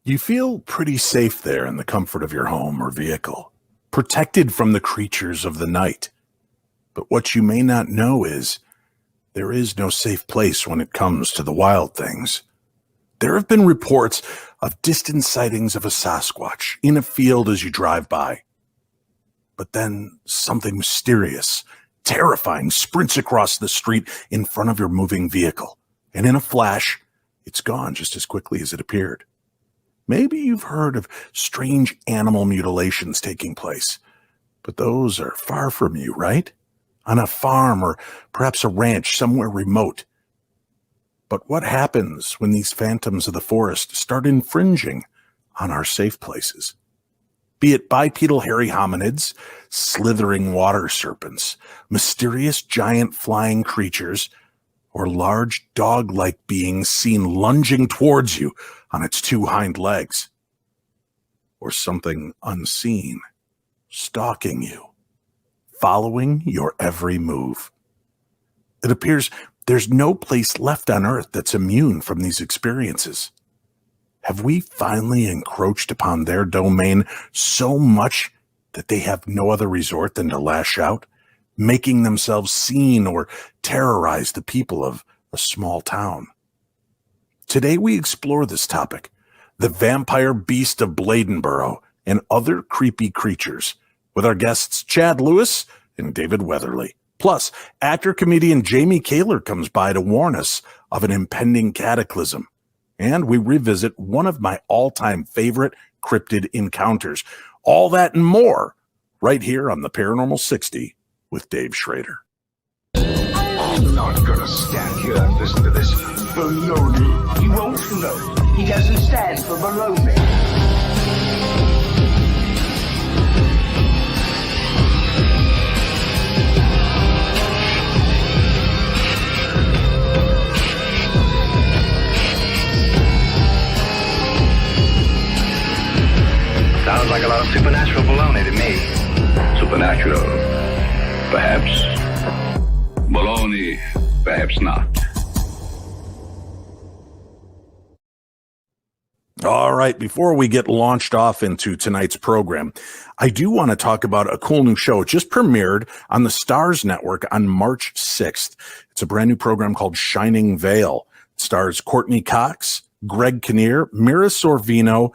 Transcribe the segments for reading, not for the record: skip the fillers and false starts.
You feel pretty safe there in the comfort of your home or vehicle, protected from the creatures of the night. But what you may not know is there is no safe place when it comes to the wild things. There have been reports of distant sightings of a Sasquatch in a field as you drive by. But then something mysterious, terrifying, sprints across the street in front of your moving vehicle. And in a flash, it's gone just as quickly as it appeared. Maybe you've heard of strange animal mutilations taking place, but those are far from you, right? On a farm or perhaps a ranch somewhere remote. But what happens when these phantoms of the forest start infringing on our safe places? Be it bipedal hairy hominids, slithering water serpents, mysterious giant flying creatures, or large dog-like beings seen lunging towards you on its two hind legs. Or something unseen, stalking you, following your every move. It appears there's no place left on Earth that's immune from these experiences. Have we finally encroached upon their domain so much that they have no other resort than to lash out, making themselves seen or terrorize the people of a small town? Today we explore this topic, the Vampire Beast of Bladenboro and other creepy creatures, with our guests Chad Lewis and David Weatherly. Plus, actor-comedian Jamie Kaler comes by to warn us of an impending cataclysm. And we revisit one of my all-time favorite cryptid encounters. All that and more right here on the Paranormal 60 with Dave Schrader. I'm not gonna stand here and listen to this baloney. He won't float. He doesn't stand for baloney. Sounds like a lot of supernatural baloney to me. Supernatural, perhaps. Baloney, perhaps not. All right, before we get launched off into tonight's program, I do want to talk about a cool new show. It just premiered on the Stars Network on March 6th. It's a brand new program called Shining Veil. It stars Courtney Cox, Greg Kinnear, Mira Sorvino,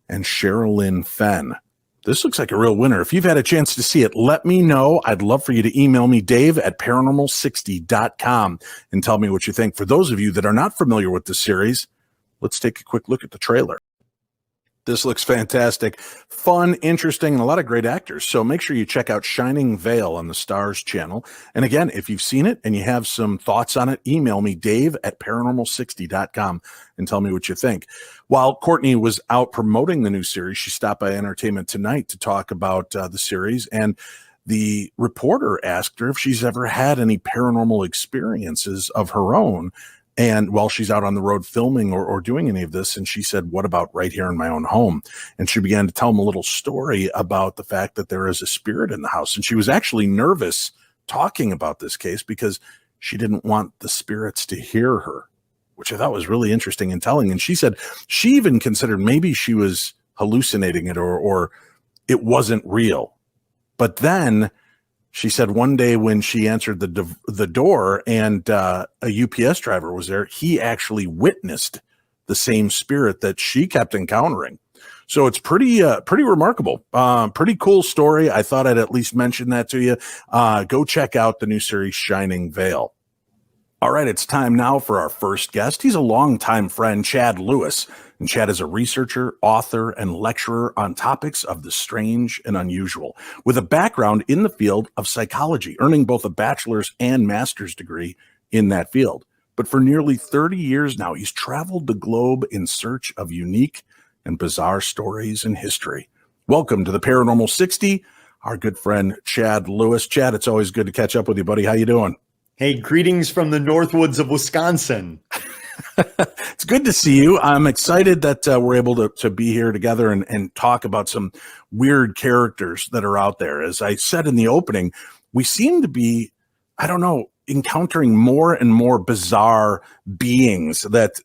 and Sherilyn Fenn. This looks like a real winner. If you've had a chance to see it, let me know. I'd love for you to email me, dave@paranormal60.com, and tell me what you think. For those of you that are not familiar with the series, let's take a quick look at the trailer. This looks fantastic, fun, interesting, and a lot of great actors. So make sure you check out Shining Veil on the Stars channel. And again, if you've seen it and you have some thoughts on it, email me, dave@paranormal60.com, and tell me what you think. While Courtney was out promoting the new series, she stopped by Entertainment Tonight to talk about the series. And the reporter asked her if she's ever had any paranormal experiences of her own. And while she's out on the road filming or doing any of this, and she said, what about right here in my own home? And she began to tell him a little story about the fact that there is a spirit in the house. And she was actually nervous talking about this case because she didn't want the spirits to hear her, which I thought was really interesting and telling. And she said she even considered maybe she was hallucinating it or it wasn't real. But then she said one day when she answered the door and a UPS driver was there, he actually witnessed the same spirit that she kept encountering. So it's pretty remarkable, pretty cool story. I thought I'd at least mention that to you. Go check out the new series Shining Veil. All right, it's time now for our first guest. He's a longtime friend, Chad Lewis. And Chad is a researcher, author, and lecturer on topics of the strange and unusual, with a background in the field of psychology, earning both a bachelor's and master's degree in that field. But for nearly 30 years now, he's traveled the globe in search of unique and bizarre stories and history. Welcome to the Paranormal 60, our good friend, Chad Lewis. Chad, it's always good to catch up with you, buddy. How you doing? Hey, greetings from the Northwoods of Wisconsin. It's good to see you. I'm excited that we're able to be here together and talk about some weird characters that are out there. As I said in the opening, we seem to be, I don't know, encountering more and more bizarre beings that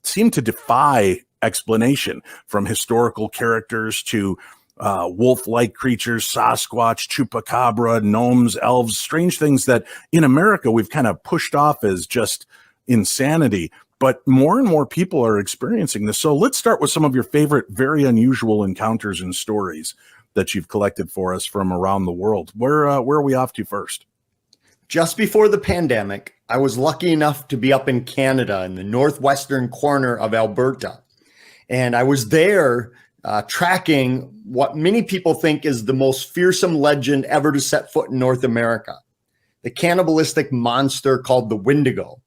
seem to defy explanation, from historical characters to wolf-like creatures, Sasquatch, chupacabra, gnomes, elves, strange things that in America we've kind of pushed off as just insanity. But more and more people are experiencing this. So let's start with some of your favorite, very unusual encounters and stories that you've collected for us from around the world. Where are we off to first? Just before the pandemic, I was lucky enough to be up in Canada in the northwestern corner of Alberta. And I was there tracking what many people think is the most fearsome legend ever to set foot in North America, the cannibalistic monster called the Windigo.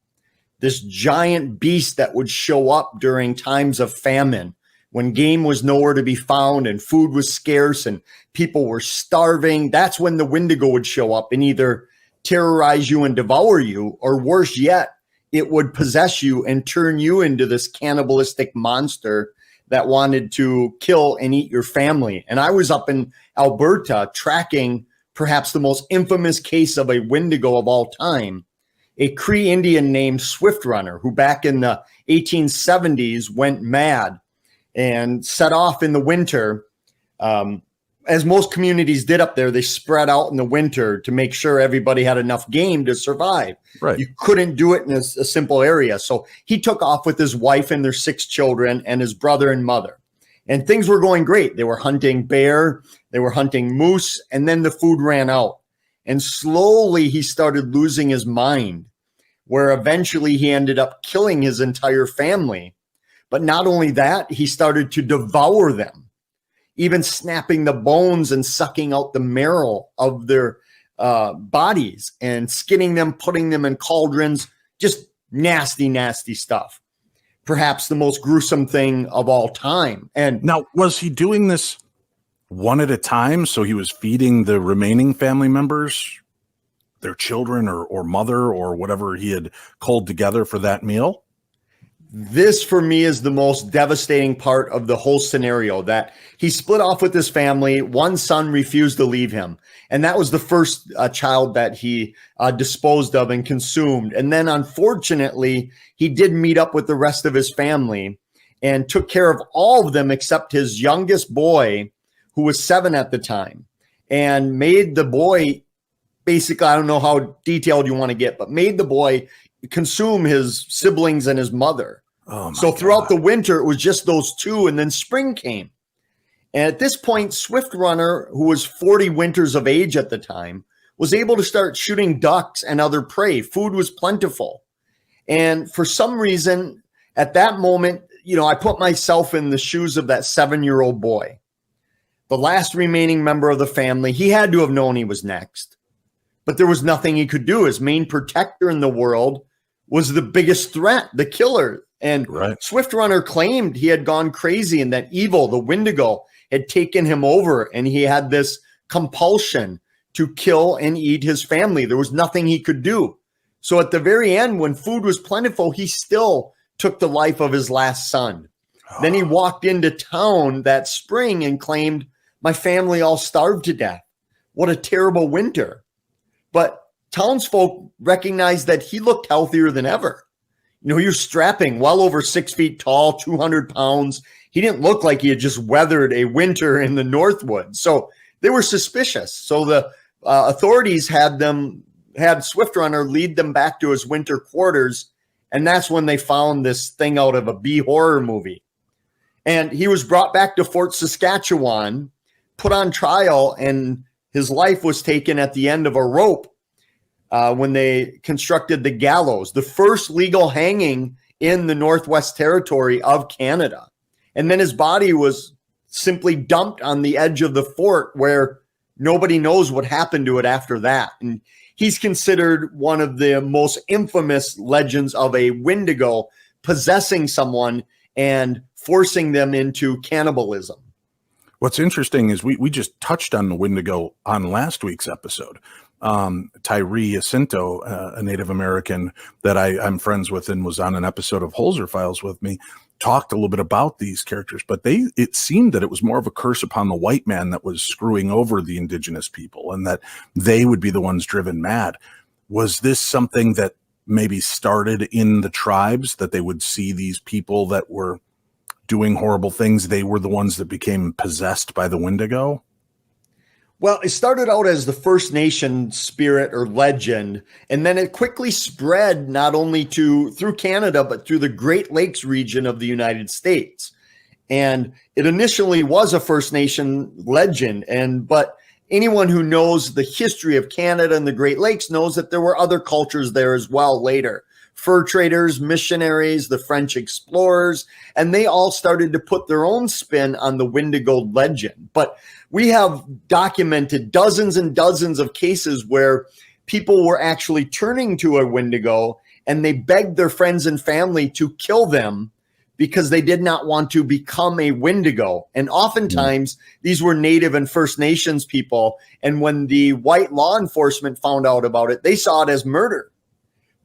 This giant beast that would show up during times of famine when game was nowhere to be found and food was scarce and people were starving. That's when the Windigo would show up and either terrorize you and devour you, or worse yet, it would possess you and turn you into this cannibalistic monster that wanted to kill and eat your family. And I was up in Alberta tracking perhaps the most infamous case of a Windigo of all time, a Cree Indian named Swift Runner, who back in the 1870s went mad and set off in the winter. As most communities did up there, they spread out in the winter to make sure everybody had enough game to survive. Right. You couldn't do it in a simple area. So he took off with his wife and their 6 children and his brother and mother. And things were going great. They were hunting bear, they were hunting moose, and then the food ran out. And slowly he started losing his mind, where eventually he ended up killing his entire family. But not only that, he started to devour them, even snapping the bones and sucking out the marrow of their bodies and skinning them, putting them in cauldrons, just nasty, nasty stuff. Perhaps the most gruesome thing of all time. And now, was he doing this one at a time? So he was feeding the remaining family members, their children or mother or whatever he had culled together for that meal? This, for me, is the most devastating part of the whole scenario, that he split off with his family. One son refused to leave him. And that was the first child that he disposed of and consumed. And then, unfortunately, he did meet up with the rest of his family and took care of all of them except his youngest boy, who was 7 at the time, and made the boy, basically, I don't know how detailed you want to get, but made the boy consume his siblings and his mother. So throughout the winter, it was just those 2, and then spring came. And at this point, Swift Runner, who was 40 winters of age at the time, was able to start shooting ducks and other prey. Food was plentiful. And for some reason, at that moment, I put myself in the shoes of that 7-year-old boy. The last remaining member of the family, he had to have known he was next. But there was nothing he could do. His main protector in the world was the biggest threat, the killer. And Swift Runner claimed he had gone crazy and that evil, the Windigo, had taken him over, and he had this compulsion to kill and eat his family. There was nothing he could do. So at the very end, when food was plentiful, he still took the life of his last son. Then he walked into town that spring and claimed, "My family all starved to death. What a terrible winter." But townsfolk recognized that he looked healthier than ever. He was strapping, well over 6 feet tall, 200 pounds. He didn't look like he had just weathered a winter in the Northwoods. So they were suspicious. So the authorities had Swift Runner lead them back to his winter quarters. And that's when they found this thing out of a B horror movie. And he was brought back to Fort Saskatchewan, put on trial, and his life was taken at the end of a rope when they constructed the gallows, the first legal hanging in the Northwest Territory of Canada. And then his body was simply dumped on the edge of the fort, where nobody knows what happened to it after that. And he's considered one of the most infamous legends of a Windigo possessing someone and forcing them into cannibalism. What's interesting is we just touched on the Windigo on last week's episode. Tyree Jacinto, a Native American that I'm friends with and was on an episode of Holzer Files with me, talked a little bit about these characters, but it seemed that it was more of a curse upon the white man that was screwing over the indigenous people and that they would be the ones driven mad. Was this something that maybe started in the tribes, that they would see these people that were doing horrible things, they were the ones that became possessed by the Windigo? Well, it started out as the First Nation spirit or legend, and then it quickly spread not only through Canada, but through the Great Lakes region of the United States. And it initially was a First Nation legend, but anyone who knows the history of Canada and the Great Lakes knows that there were other cultures there as well later. Fur traders, missionaries, the French explorers, and they all started to put their own spin on the Windigo legend. But we have documented dozens and dozens of cases where people were actually turning to a Windigo and they begged their friends and family to kill them because they did not want to become a Windigo. And oftentimes these were Native and First Nations people. And when the white law enforcement found out about it, they saw it as murder.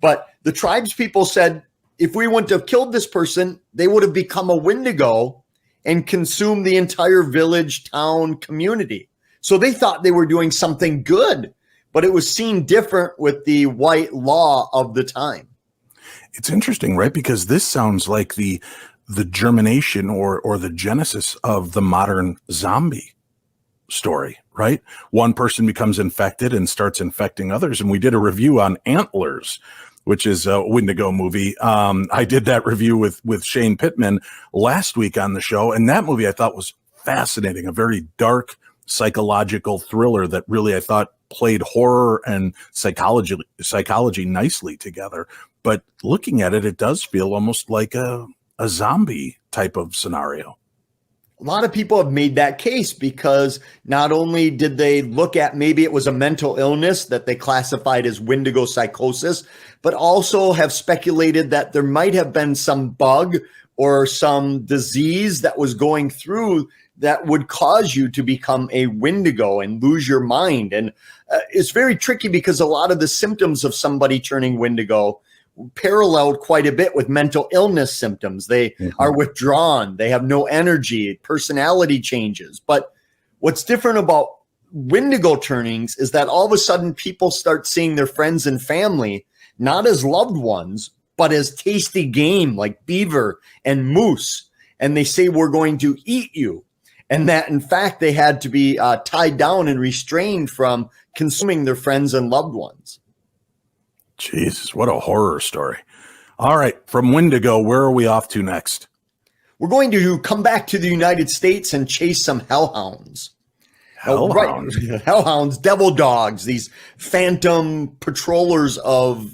But the tribes people said, if we wouldn't have killed this person, they would have become a Windigo and consumed the entire village, town, community. So they thought they were doing something good, but it was seen different with the white law of the time. It's interesting, right? Because this sounds like the germination or the genesis of the modern zombie story, right? One person becomes infected and starts infecting others. And we did a review on Antlers, which is a Windigo movie. I did that review with Shane Pittman last week on the show. And that movie I thought was fascinating, a very dark psychological thriller that really I thought played horror and psychology nicely together. But looking at it, it does feel almost like a zombie type of scenario. A lot of people have made that case because not only did they look at maybe it was a mental illness that they classified as Windigo psychosis, but also have speculated that there might have been some bug or some disease that was going through that would cause you to become a Windigo and lose your mind. And it's very tricky because a lot of the symptoms of somebody turning Windigo paralleled quite a bit with mental illness symptoms. They are withdrawn. They have no energy, personality changes. But what's different about Windigo turnings is that all of a sudden people start seeing their friends and family not as loved ones, but as tasty game like beaver and moose. And they say, we're going to eat you. And that, in fact, they had to be tied down and restrained from consuming their friends and loved ones. Jesus, what a horror story. All right, from Windigo, where are we off to next? We're going to come back to the United States and chase some hellhounds. Hellhounds? Hellhounds, devil dogs, these phantom patrollers of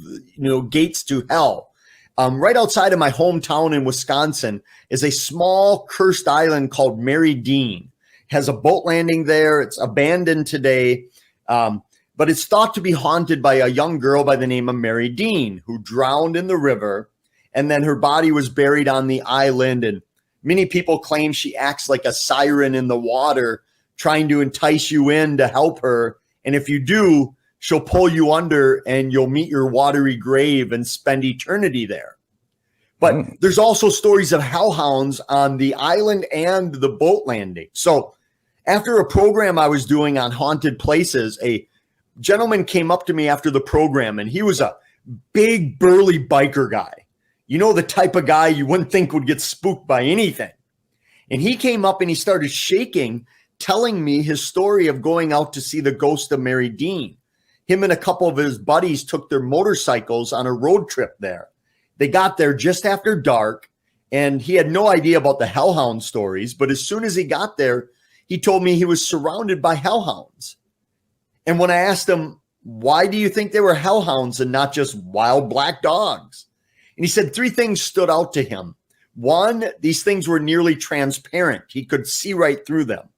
gates to hell. Right outside of my hometown in Wisconsin is a small cursed island called Mary Dean. It has a boat landing there. It's abandoned today. But it's thought to be haunted by a young girl by the name of Mary Dean, who drowned in the river, and then her body was buried on the island. And many people claim she acts like a siren in the water, trying to entice you in to help her. And if you do, she'll pull you under and you'll meet your watery grave and spend eternity there. But there's also stories of hellhounds on the island and the boat landing. So after a program I was doing on haunted places, a gentleman came up to me after the program, and he was a big, burly biker guy. You know, the type of guy you wouldn't think would get spooked by anything. And he came up and he started shaking, telling me his story of going out to see the ghost of Mary Dean. Him and a couple of his buddies took their motorcycles on a road trip there. They got there just after dark, and he had no idea about the hellhound stories. But as soon as he got there, he told me he was surrounded by hellhounds. And when I asked him, why do you think they were hellhounds and not just wild black dogs? And he said 3 things stood out to him. 1, these things were nearly transparent. He could see right through them.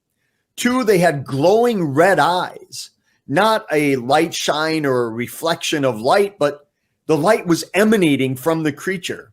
2, they had glowing red eyes, not a light shine or a reflection of light, but the light was emanating from the creature.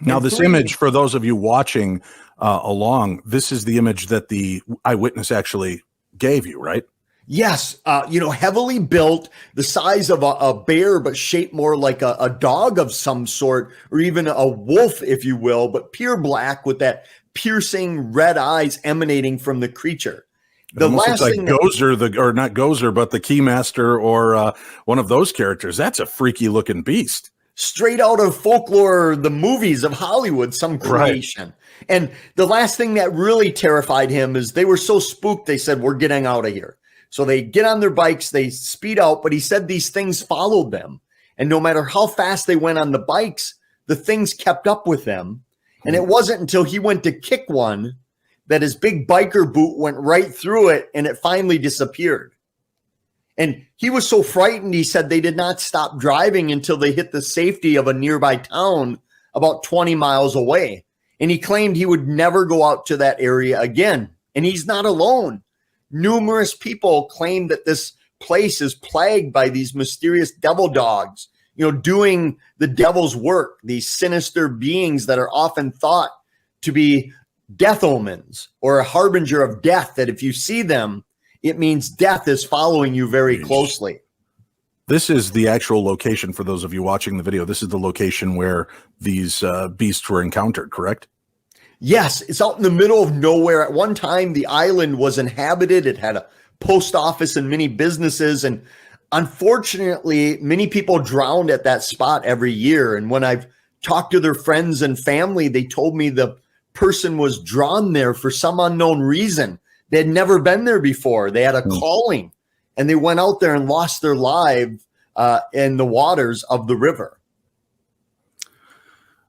Now, And this 3, image, for those of you watching along, this is the image that the eyewitness actually gave you, right? Yes, heavily built, the size of a bear, but shaped more like a dog of some sort, or even a wolf, if you will, but pure black with that piercing red eyes emanating from the creature. The last looks thing like Gozer, or not Gozer, but the Keymaster or one of those characters. That's a freaky looking beast. straight out of folklore, the movies of Hollywood, some creation. Right. And the last thing that really terrified him is they were so spooked, they said, we're getting out of here. So they get on their bikes, they speed out, but he said these things followed them. And no matter how fast they went on the bikes, the things kept up with them. And it wasn't until he went to kick one that his big biker boot went right through it and it finally disappeared. And he was so frightened, he said they did not stop driving until they hit the safety of a nearby town about 20 miles away. And he claimed he would never go out to that area again. And he's not alone. Numerous people claim that this place is plagued by these mysterious devil dogs, doing the devil's work, these sinister beings that are often thought to be death omens or a harbinger of death, that if you see them, it means death is following you very closely. This is the actual location for those of you watching the video. This is the location where these beasts were encountered, correct? Yes, it's out in the middle of nowhere. At one time, the island was inhabited. It had a post office and many businesses. And unfortunately, many people drowned at that spot every year. And when I've talked to their friends and family, they told me the person was drawn there for some unknown reason. They had never been there before. They had a calling, and they went out there and lost their life in the waters of the river.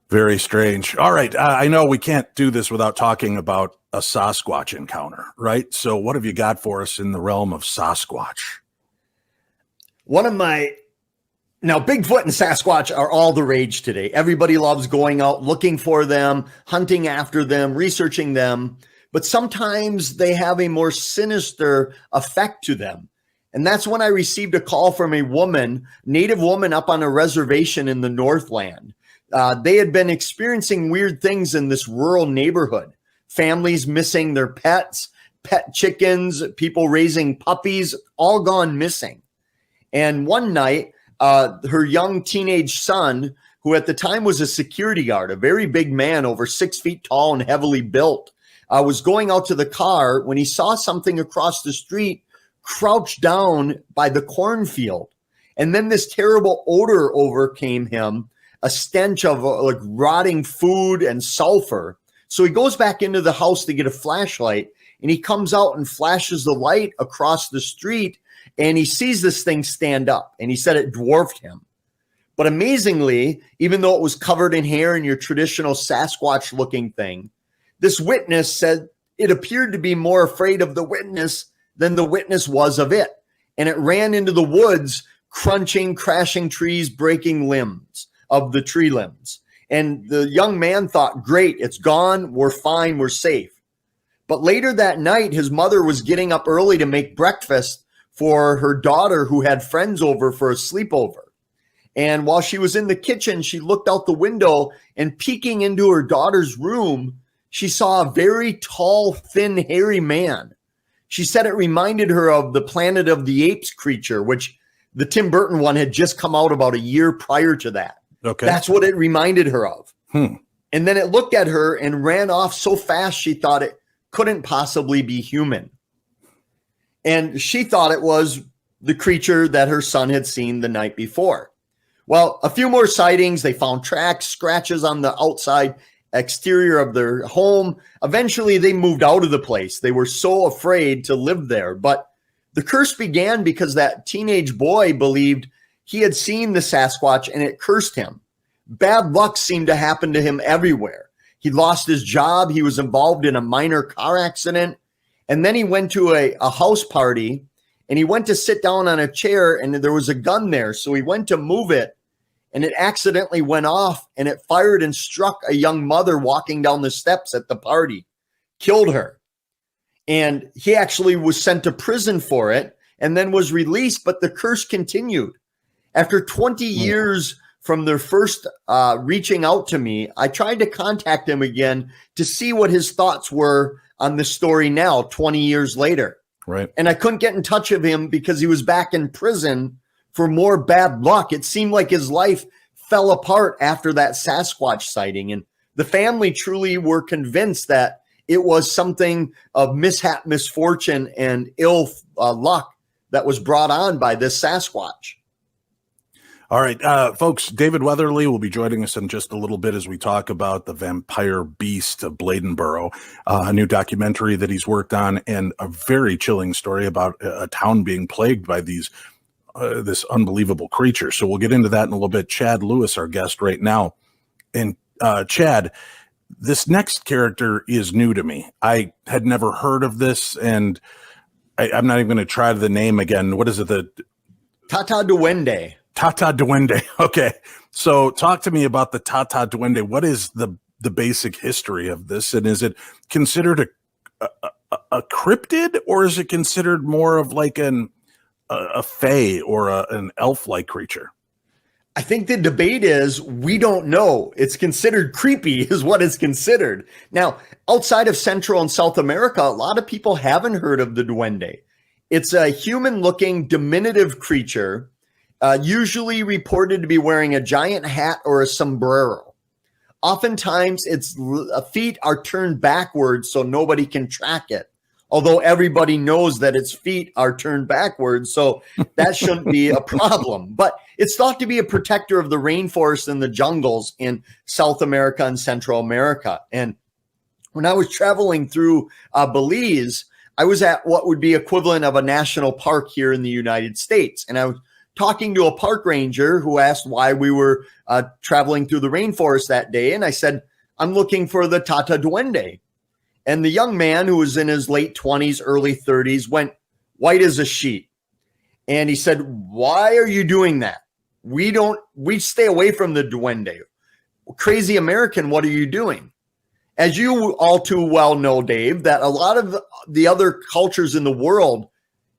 Very strange. All right. I know we can't do this without talking about a Sasquatch encounter, right? So what have you got for us in the realm of Sasquatch? Now, Bigfoot and Sasquatch are all the rage today. Everybody loves going out, looking for them, hunting after them, researching them. But sometimes they have a more sinister effect to them. And that's when I received a call from a native woman up on a reservation in the Northland. They had been experiencing weird things in this rural neighborhood. Families missing their pets, pet chickens, people raising puppies, all gone missing. And one night, her young teenage son, who at the time was a security guard, a very big man, over 6 feet tall and heavily built, was going out to the car when he saw something across the street crouched down by the cornfield. And then this terrible odor overcame him, a stench of like rotting food and sulfur. So he goes back into the house to get a flashlight, and he comes out and flashes the light across the street, and he sees this thing stand up, and he said it dwarfed him. But amazingly, even though it was covered in hair and your traditional Sasquatch looking thing, this witness said it appeared to be more afraid of the witness than the witness was of it. And it ran into the woods, crunching, crashing trees, breaking limbs of the tree limbs. And the young man thought, great, it's gone. We're fine. We're safe. But later that night, his mother was getting up early to make breakfast for her daughter who had friends over for a sleepover. And while she was in the kitchen, she looked out the window, and peeking into her daughter's room, she saw a very tall, thin, hairy man. She said it reminded her of the Planet of the Apes creature, which the Tim Burton one had just come out about a year prior to that. Okay. That's what it reminded her of. And then it looked at her and ran off so fast she thought it couldn't possibly be human. And she thought it was the creature that her son had seen the night before. Well, a few more sightings. They found tracks, scratches on the outside exterior of their home. Eventually, they moved out of the place. They were so afraid to live there. But the curse began because that teenage boy believed he had seen the Sasquatch and it cursed him. Bad luck seemed to happen to him everywhere. He lost his job. He was involved in a minor car accident. And then he went to a house party, and he went to sit down on a chair, and there was a gun there. So he went to move it, and it accidentally went off, and it fired and struck a young mother walking down the steps at the party, killed her. And he actually was sent to prison for it and then was released, but the curse continued. After 20 years from their first reaching out to me, I tried to contact him again to see what his thoughts were on the story now, 20 years later. Right. And I couldn't get in touch with him because he was back in prison for more bad luck. It seemed like his life fell apart after that Sasquatch sighting. And the family truly were convinced that it was something of mishap, misfortune, and ill luck that was brought on by this Sasquatch. All right, folks, David Weatherly will be joining us in just a little bit as we talk about the Vampire Beast of Bladenboro, a new documentary that he's worked on, and a very chilling story about a town being plagued by this unbelievable creature. So we'll get into that in a little bit. Chad Lewis, our guest right now. And Chad, this next character is new to me. I had never heard of this, and I'm not even going to try the name again. What is it? Tata Duende. Tata Duende. Okay. So talk to me about the Tata Duende. What is the basic history of this? And is it considered a cryptid, or is it considered more of like a fae or an elf-like creature? I think the debate is we don't know. It's considered creepy is what it's considered. Now, outside of Central and South America, a lot of people haven't heard of the Duende. It's a human-looking diminutive creature, usually reported to be wearing a giant hat or a sombrero. Oftentimes, its feet are turned backwards so nobody can track it, although everybody knows that its feet are turned backwards, so that shouldn't be a problem. But it's thought to be a protector of the rainforest and the jungles in South America and Central America. And when I was traveling through Belize, I was at what would be equivalent of a national park here in the United States. And I was talking to a park ranger who asked why we were traveling through the rainforest that day. And I said, I'm looking for the Tata Duende. And the young man, who was in his late 20s, early 30s, went white as a sheet. And he said, why are you doing that? We stay away from the Duende. Crazy American, what are you doing? As you all too well know, Dave, that a lot of the other cultures in the world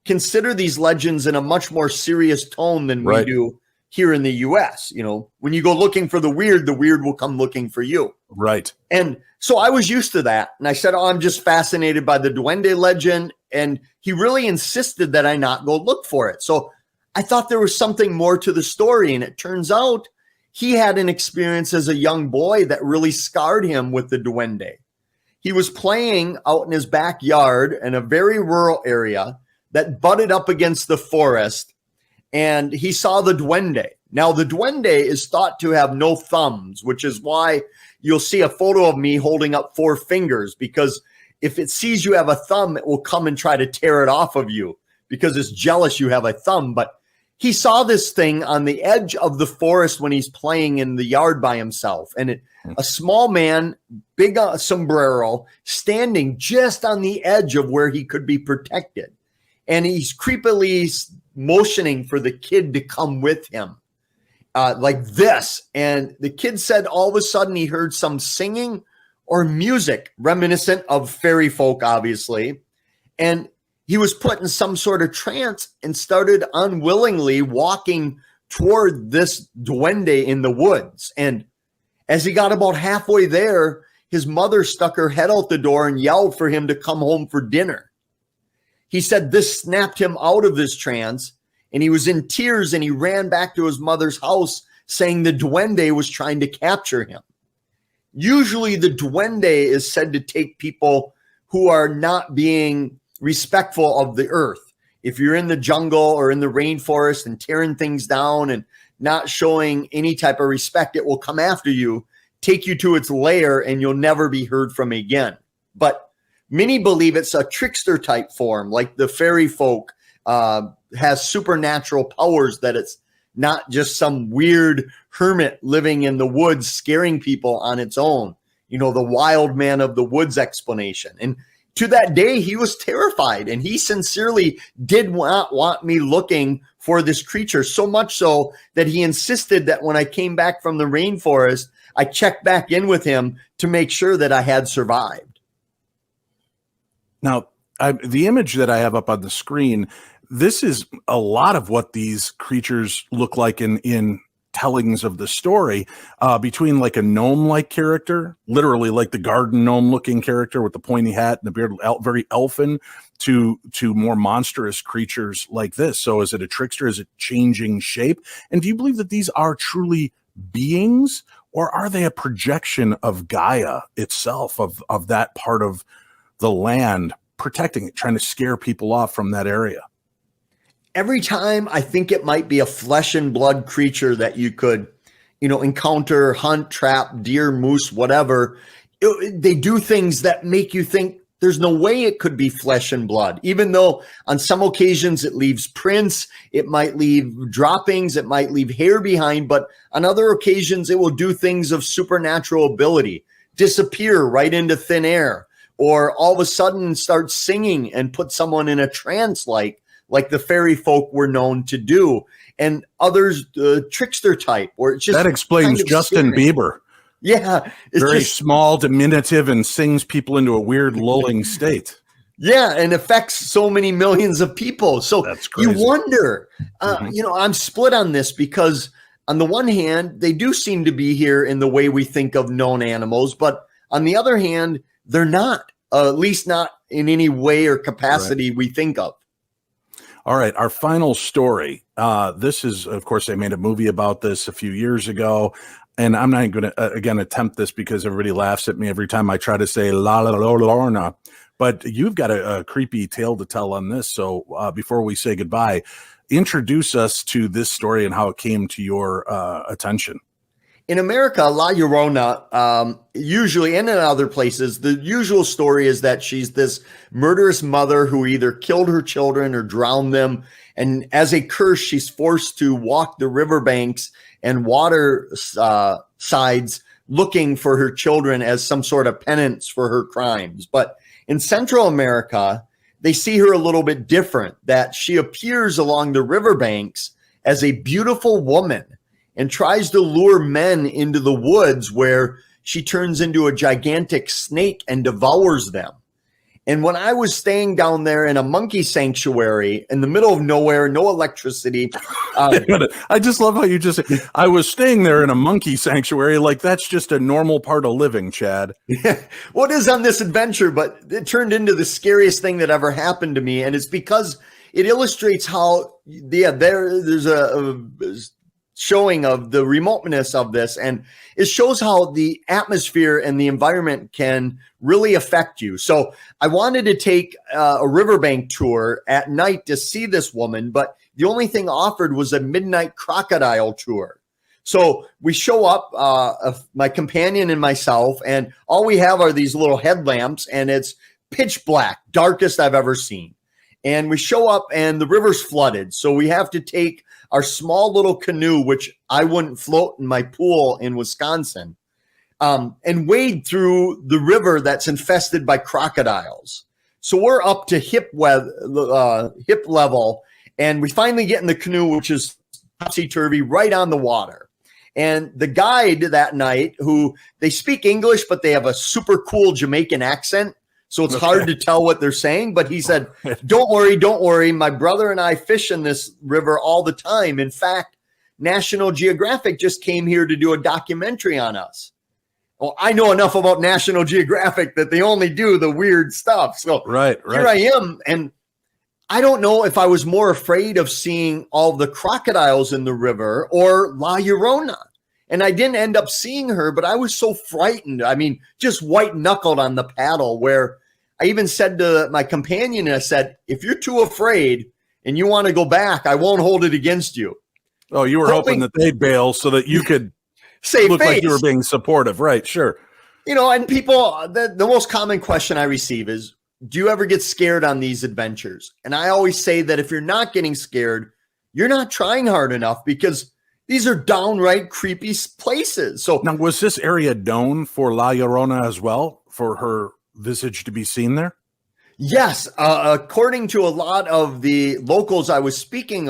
consider these legends in a much more serious tone than we do here in the U.S. You know, when you go looking for the weird will come looking for you. Right. And so I was used to that. And I said, I'm just fascinated by the Duende legend. And he really insisted that I not go look for it. So I thought there was something more to the story. And it turns out he had an experience as a young boy that really scarred him with the Duende. He was playing out in his backyard in a very rural area that butted up against the forest. And he saw the Duende. Now, the Duende is thought to have no thumbs, which is why you'll see a photo of me holding up 4 fingers, because if it sees you have a thumb, it will come and try to tear it off of you because it's jealous you have a thumb. But he saw this thing on the edge of the forest when he's playing in the yard by himself. And a small man, big sombrero, standing just on the edge of where he could be protected. And he's creepily motioning for the kid to come with him. Like this. And the kid said all of a sudden he heard some singing or music reminiscent of fairy folk, obviously. And he was put in some sort of trance and started unwillingly walking toward this Duende in the woods. And as he got about halfway there, his mother stuck her head out the door and yelled for him to come home for dinner. He said this snapped him out of this trance. And he was in tears and he ran back to his mother's house saying the Duende was trying to capture him. Usually the Duende is said to take people who are not being respectful of the earth. If you're in the jungle or in the rainforest and tearing things down and not showing any type of respect, it will come after you, take you to its lair, and you'll never be heard from again. But many believe it's a trickster type form, like the fairy folk has supernatural powers, that it's not just some weird hermit living in the woods scaring people on its own. You know, the wild man of the woods explanation. And to that day, he was terrified, and he sincerely did not want me looking for this creature, so much so that he insisted that when I came back from the rainforest, I checked back in with him to make sure that I had survived. Now, the image that I have up on the screen, this is a lot of what these creatures look like in tellings of the story, between like a gnome-like character, literally like the garden gnome-looking character with the pointy hat and the beard, very elfin, to more monstrous creatures like this. So is it a trickster? Is it changing shape? And do you believe that these are truly beings, or are they a projection of Gaia itself, of that part of the land, protecting it, trying to scare people off from that area? every time I think it might be a flesh and blood creature that you could, encounter, hunt, trap, deer, moose, whatever, they do things that make you think there's no way it could be flesh and blood, even though on some occasions it leaves prints, it might leave droppings, it might leave hair behind, but on other occasions it will do things of supernatural ability, disappear right into thin air, or all of a sudden start singing and put someone in a trance like the fairy folk were known to do, and others trickster type, or it's just that explains kind of Justin scary. Bieber. Yeah, it's Very just small, diminutive, and sings people into a weird lulling state. Yeah, and affects so many millions of people. So That's crazy. you wonder, I'm split on this because on the one hand, they do seem to be here in the way we think of known animals, but on the other hand, they're not, at least not in any way or capacity we think of. All right, our final story. This is, of course, they made a movie about this a few years ago. And I'm not going to, again, attempt this because everybody laughs at me every time I try to say Llorona. But you've got a creepy tale to tell on this. So before we say goodbye, introduce us to this story and how it came to your attention. In America, La Llorona, usually, and in other places, the usual story is that she's this murderous mother who either killed her children or drowned them. And as a curse, she's forced to walk the riverbanks and water sides looking for her children as some sort of penance for her crimes. But in Central America, they see her a little bit different, that she appears along the riverbanks as a beautiful woman and tries to lure men into the woods where she turns into a gigantic snake and devours them. And when I was staying down there in a monkey sanctuary in the middle of nowhere, no electricity. I just love how you just said, I was staying there in a monkey sanctuary. Like that's just a normal part of living, Chad. Well, it is on this adventure, but it turned into the scariest thing that ever happened to me. And it's because it illustrates how, there's a showing of the remoteness of this, and it shows how the atmosphere and the environment can really affect you. So I wanted to take a riverbank tour at night to see this woman, but the only thing offered was a midnight crocodile tour. So we show up, my companion and myself, and all we have are these little headlamps, and it's pitch black, darkest I've ever seen. And we show up and the river's flooded. So we have to take our small little canoe, which I wouldn't float in my pool in Wisconsin, and wade through the river that's infested by crocodiles. So we're up to hip level, and we finally get in the canoe, which is topsy-turvy, right on the water. And the guide that night, who they speak English, but they have a super cool Jamaican accent, so it's hard to tell what they're saying. But he said, don't worry. My brother and I fish in this river all the time. In fact, National Geographic just came here to do a documentary on us. Well, I know enough about National Geographic that they only do the weird stuff. So right. Here I am. And I don't know if I was more afraid of seeing all the crocodiles in the river or La Llorona. And I didn't end up seeing her, but I was so frightened. I mean, just white knuckled on the paddle, where I even said to my companion, I said, if you're too afraid and you want to go back, I won't hold it against you. Oh, you were hoping that they'd bail so that you could save look face. like you were being supportive. Right. Sure. And people, the most common question I receive is, do you ever get scared on these adventures? And I always say that if you're not getting scared, you're not trying hard enough, because these are downright creepy places. So now, was this area known for La Llorona as well, for her visage to be seen there? Yes. According to a lot of the locals I was speaking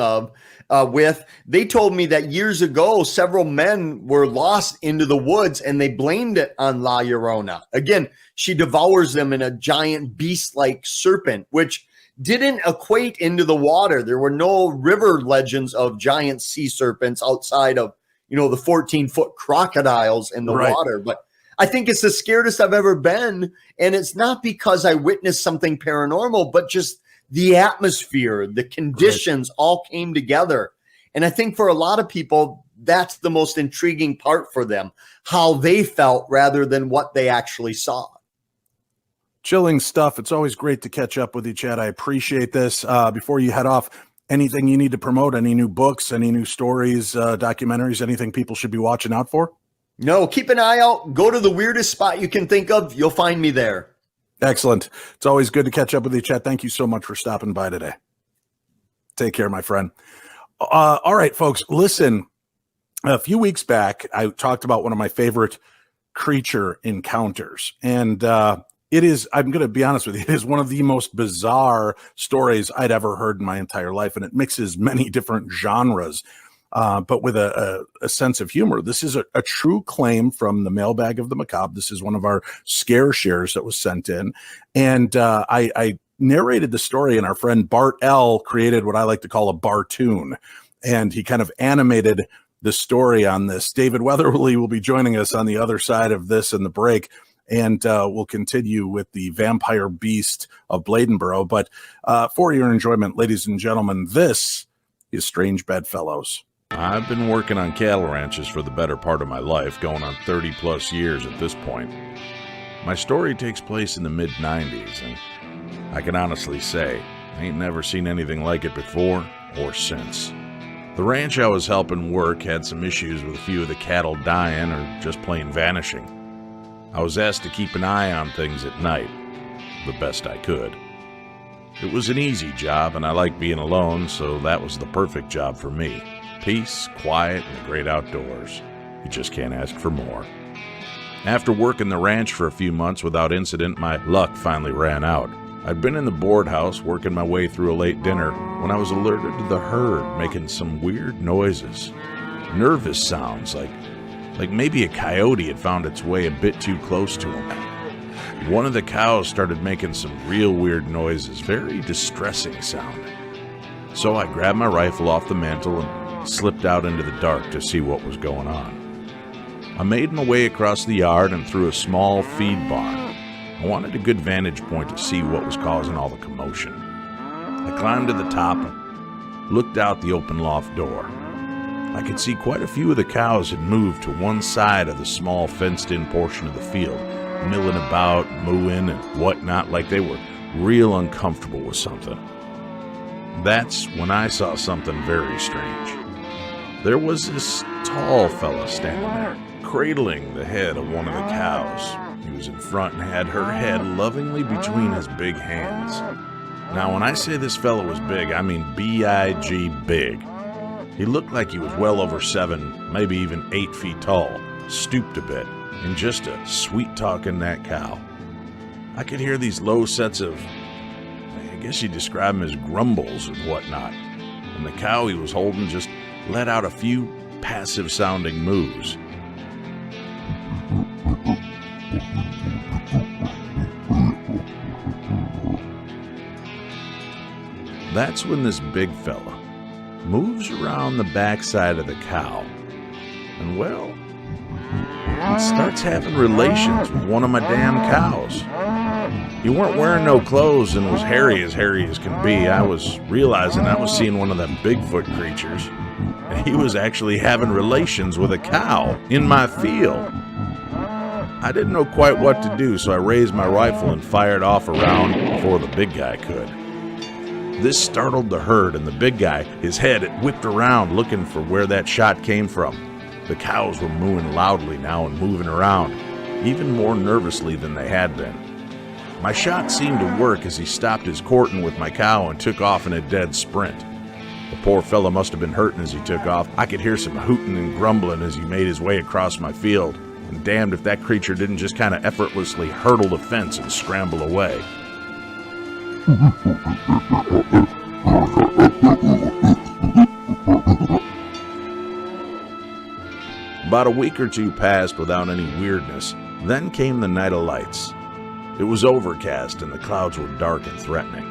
with, they told me that years ago, several men were lost into the woods and they blamed it on La Llorona. Again, she devours them in a giant beast-like serpent, which didn't equate into the water. There were no river legends of giant sea serpents outside of, the 14-foot crocodiles in the water. But I think it's the scariest I've ever been. And it's not because I witnessed something paranormal, but just the atmosphere, the conditions all came together. And I think for a lot of people, that's the most intriguing part for them, how they felt rather than what they actually saw. Chilling stuff. It's always great to catch up with you, Chad. I appreciate this. Before you head off, Anything you need to promote? Any new books, any new stories, documentaries, anything people should be watching out for? No, keep an eye out. Go to the weirdest spot you can think of. You'll find me there. Excellent. It's always good to catch up with you, Chet. Thank you so much for stopping by today. Take care, my friend. All right, folks, listen. A few weeks back, I talked about one of my favorite creature encounters. And it is, I'm going to be honest with you, it is one of the most bizarre stories I'd ever heard in my entire life. And it mixes many different genres, but with a sense of humor. This is a true claim from the Mailbag of the Macabre. This is one of our scare shares that was sent in. And I narrated the story, and our friend Bart L. created what I like to call a Bartoon. And he kind of animated the story on this. David Weatherly will be joining us on the other side of this in the break, and we'll continue with the Vampire Beast of Bladenboro. But for your enjoyment, ladies and gentlemen, this is Strange Bedfellows. I've been working on cattle ranches for the better part of my life, going on 30 plus years at this point. My story takes place in the mid-90s, and I can honestly say I ain't never seen anything like it before or since. The ranch I was helping work had some issues with a few of the cattle dying or just plain vanishing. I was asked to keep an eye on things at night, the best I could. It was an easy job, and I liked being alone, so that was the perfect job for me. Peace, quiet, and the great outdoors. You just can't ask for more. After working the ranch for a few months without incident, my luck finally ran out. I'd been in the board house working my way through a late dinner when I was alerted to the herd making some weird noises. Nervous sounds, like maybe a coyote had found its way a bit too close to him. One of the cows started making some real weird noises, very distressing sound. So I grabbed my rifle off the mantel and slipped out into the dark to see what was going on. I made my way across the yard and through a small feed barn. I wanted a good vantage point to see what was causing all the commotion. I climbed to the top and looked out the open loft door. I could see quite a few of the cows had moved to one side of the small fenced-in portion of the field, milling about, mooing, and whatnot, like they were real uncomfortable with something. That's when I saw something very strange. There was this tall fella standing there, cradling the head of one of the cows. He was in front and had her head lovingly between his big hands. Now, when I say this fella was big, I mean B-I-G big. He looked like he was well over 7, maybe even 8 feet tall, stooped a bit, and just a sweet-talking that cow. I could hear these low sets of, I guess you'd describe them as grumbles and whatnot, and the cow he was holding just let out a few passive-sounding moos. That's when this big fella moves around the backside of the cow, and well, he starts having relations with one of my damn cows. He weren't wearing no clothes and was hairy as can be. I was realizing I was seeing one of them Bigfoot creatures, and he was actually having relations with a cow in my field. I didn't know quite what to do, so I raised my rifle and fired off a round before the big guy could. This startled the herd, and the big guy, his head whipped around looking for where that shot came from. The cows were mooing loudly now and moving around, even more nervously than they had been. My shot seemed to work as he stopped his courting with my cow and took off in a dead sprint. The poor fella must have been hurting as he took off. I could hear some hooting and grumbling as he made his way across my field, and damned if that creature didn't just kind of effortlessly hurdle the fence and scramble away. About a week or two passed without any weirdness. Then came the night of lights. It was overcast and the clouds were dark and threatening.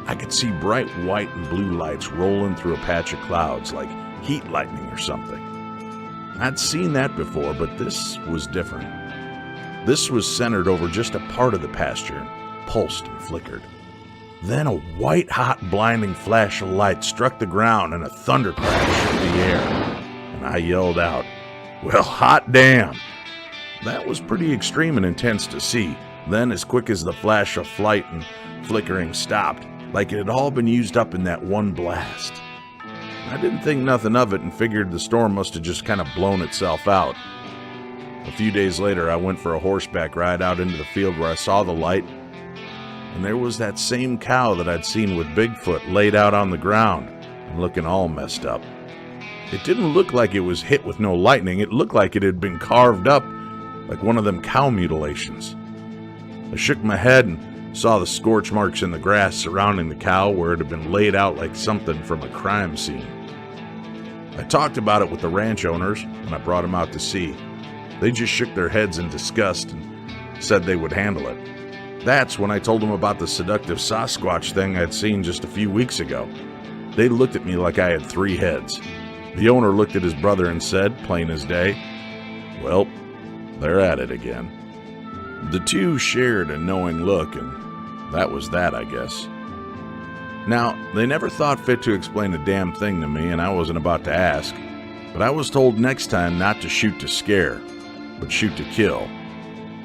I could see bright white and blue lights rolling through a patch of clouds like heat lightning or something. I'd seen that before, but this was different. This was centered over just a part of the pasture and pulsed and flickered. Then a white-hot blinding flash of light struck the ground and a thunder crash shook the air. And I yelled out, "Well, hot damn!" That was pretty extreme and intense to see. Then, as quick as the flash of light and flickering stopped, like it had all been used up in that one blast. I didn't think nothing of it and figured the storm must have just kind of blown itself out. A few days later, I went for a horseback ride out into the field where I saw the light, and there was that same cow that I'd seen with Bigfoot laid out on the ground and looking all messed up. It didn't look like it was hit with no lightning. It looked like it had been carved up like one of them cow mutilations. I shook my head and saw the scorch marks in the grass surrounding the cow where it had been laid out like something from a crime scene. I talked about it with the ranch owners when I brought them out to see. They just shook their heads in disgust and said they would handle it. That's when I told them about the seductive Sasquatch thing I'd seen just a few weeks ago. They looked at me like I had 3 heads. The owner looked at his brother and said, plain as day, "Well, they're at it again." The two shared a knowing look, and that was that, I guess. Now, they never thought fit to explain a damn thing to me, and I wasn't about to ask, but I was told next time not to shoot to scare, but shoot to kill.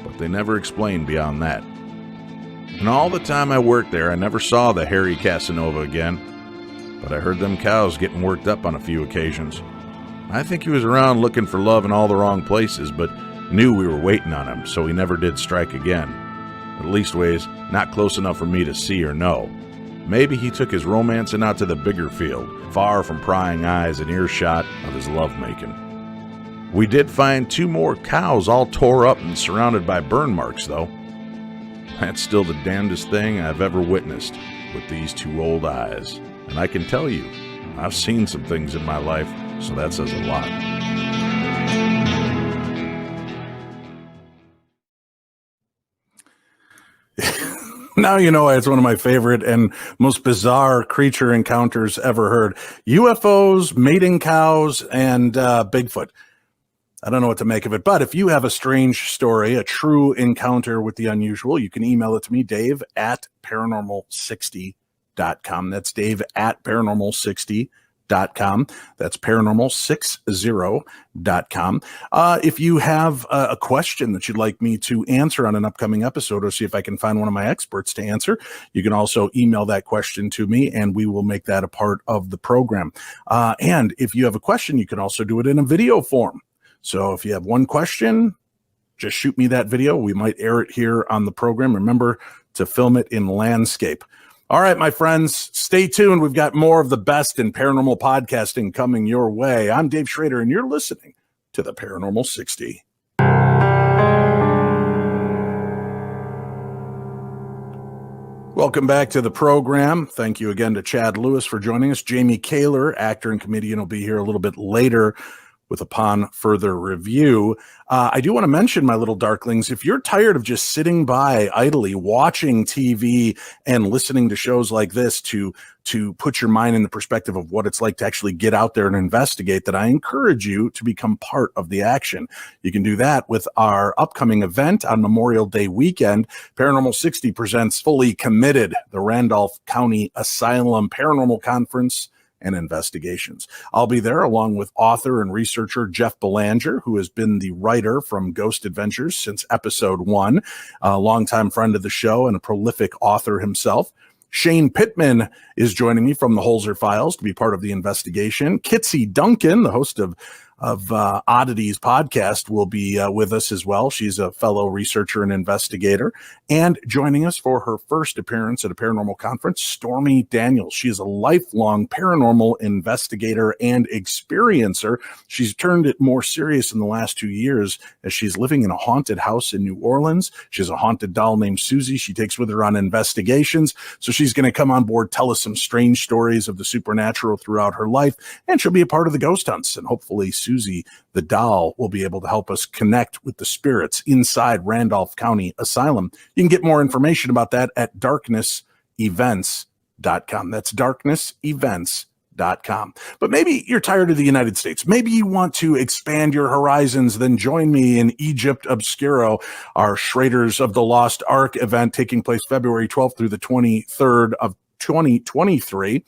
But they never explained beyond that. And all the time I worked there, I never saw the hairy Casanova again, but I heard them cows getting worked up on a few occasions. I think he was around looking for love in all the wrong places, but knew we were waiting on him, so he never did strike again. At leastways, not close enough for me to see or know. Maybe he took his romancing out to the bigger field, far from prying eyes and earshot of his lovemaking. We did find 2 more cows all tore up and surrounded by burn marks, though. That's still the damnedest thing I've ever witnessed with these 2 old eyes. And I can tell you, I've seen some things in my life, so that says a lot. Now you know it's one of my favorite and most bizarre creature encounters ever heard. UFOs, mating cows, and Bigfoot. I don't know what to make of it, but if you have a strange story, a true encounter with the unusual, you can email it to me, Dave@paranormal60.com. That's Dave@paranormal60.com. That's paranormal60.com. If you have a question that you'd like me to answer on an upcoming episode, or see if I can find one of my experts to answer, you can also email that question to me and we will make that a part of the program. And if you have a question, you can also do it in a video form. So if you have one question, just shoot me that video. We might air it here on the program. Remember to film it in landscape. All right, my friends, stay tuned. We've got more of the best in paranormal podcasting coming your way. I'm Dave Schrader, and you're listening to the Paranormal 60. Welcome back to the program. Thank you again to Chad Lewis for joining us. Jamie Kaler, actor and comedian, will be here a little bit later with Upon Further Review. I do want to mention, my little darklings, if you're tired of just sitting by idly watching TV and listening to shows like this to put your mind in the perspective of what it's like to actually get out there and investigate, that I encourage you to become part of the action. You can do that with our upcoming event on Memorial Day weekend. Paranormal 60 presents Fully Committed, the Randolph County Asylum Paranormal Conference and Investigations. I'll be there along with author and researcher Jeff Belanger, who has been the writer from Ghost Adventures since episode 1, a longtime friend of the show and a prolific author himself. Shane Pittman is joining me from the Holzer Files to be part of the investigation. Kitsy Duncan, the host of Oddities podcast, will be with us as well. She's a fellow researcher and investigator. And joining us for her first appearance at a paranormal conference, Stormy Daniels. She is a lifelong paranormal investigator and experiencer. She's turned it more serious in the last 2 years as she's living in a haunted house in New Orleans. She has a haunted doll named Susie she takes with her on investigations. So she's going to come on board, tell us some strange stories of the supernatural throughout her life, and she'll be a part of the ghost hunts. And hopefully Susie, the doll, will be able to help us connect with the spirits inside Randolph County Asylum. You can get more information about that at darknessevents.com. That's darknessevents.com. But maybe you're tired of the United States. Maybe you want to expand your horizons. Then join me in Egypt Obscuro, our Schraders of the Lost Ark event taking place February 12th through the 23rd of 2023.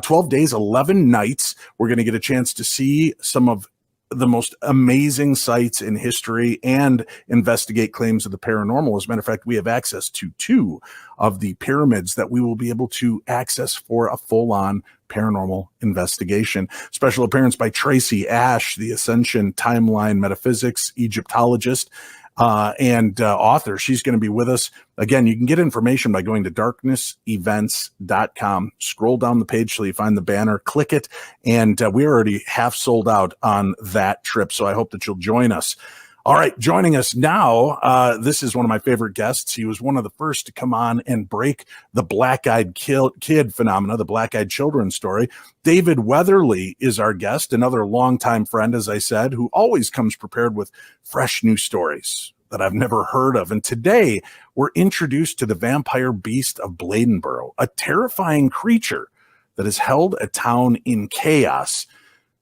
12 days, 11 nights. We're going to get a chance to see some of the most amazing sites in history and investigate claims of the paranormal. As a matter of fact, we have access to 2 of the pyramids that we will be able to access for a full-on paranormal investigation. Special appearance by Tracy Ash, the Ascension Timeline Metaphysics Egyptologist and author. She's going to be with us. Again, you can get information by going to darknessevents.com. Scroll down the page till you find the banner, click it, and we're already half sold out on that trip, so I hope that you'll join us. All right, joining us now, this is one of my favorite guests. He was one of the first to come on and break the black-eyed kid phenomena, the black-eyed children story. David Weatherly is our guest, another longtime friend, as I said, who always comes prepared with fresh new stories that I've never heard of. And today, we're introduced to the Vampire Beast of Bladenboro, a terrifying creature that has held a town in chaos.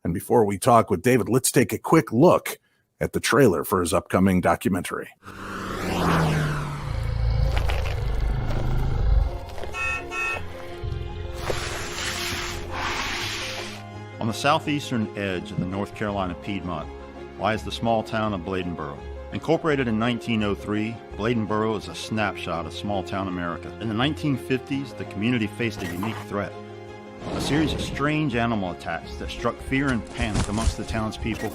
And before we talk with David, let's take a quick look at the trailer for his upcoming documentary. On the southeastern edge of the North Carolina Piedmont lies the small town of Bladenboro. Incorporated in 1903, Bladenboro is a snapshot of small-town America. In the 1950s, the community faced a unique threat. A series of strange animal attacks that struck fear and panic amongst the townspeople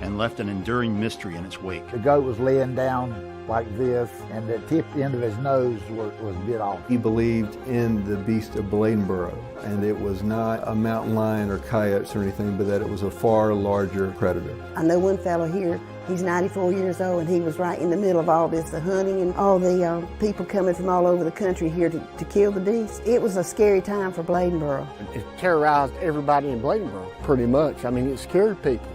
and left an enduring mystery in its wake. The goat was laying down like this, and the tip end of his nose was bit off. He believed in the Beast of Bladenboro, and it was not a mountain lion or coyotes or anything, but that it was a far larger predator. I know one fellow here, he's 94 years old, and he was right in the middle of all this, the hunting and all the people coming from all over the country here to kill the beast. It was a scary time for Bladenboro. It terrorized everybody in Bladenboro, pretty much. I mean, it scared people.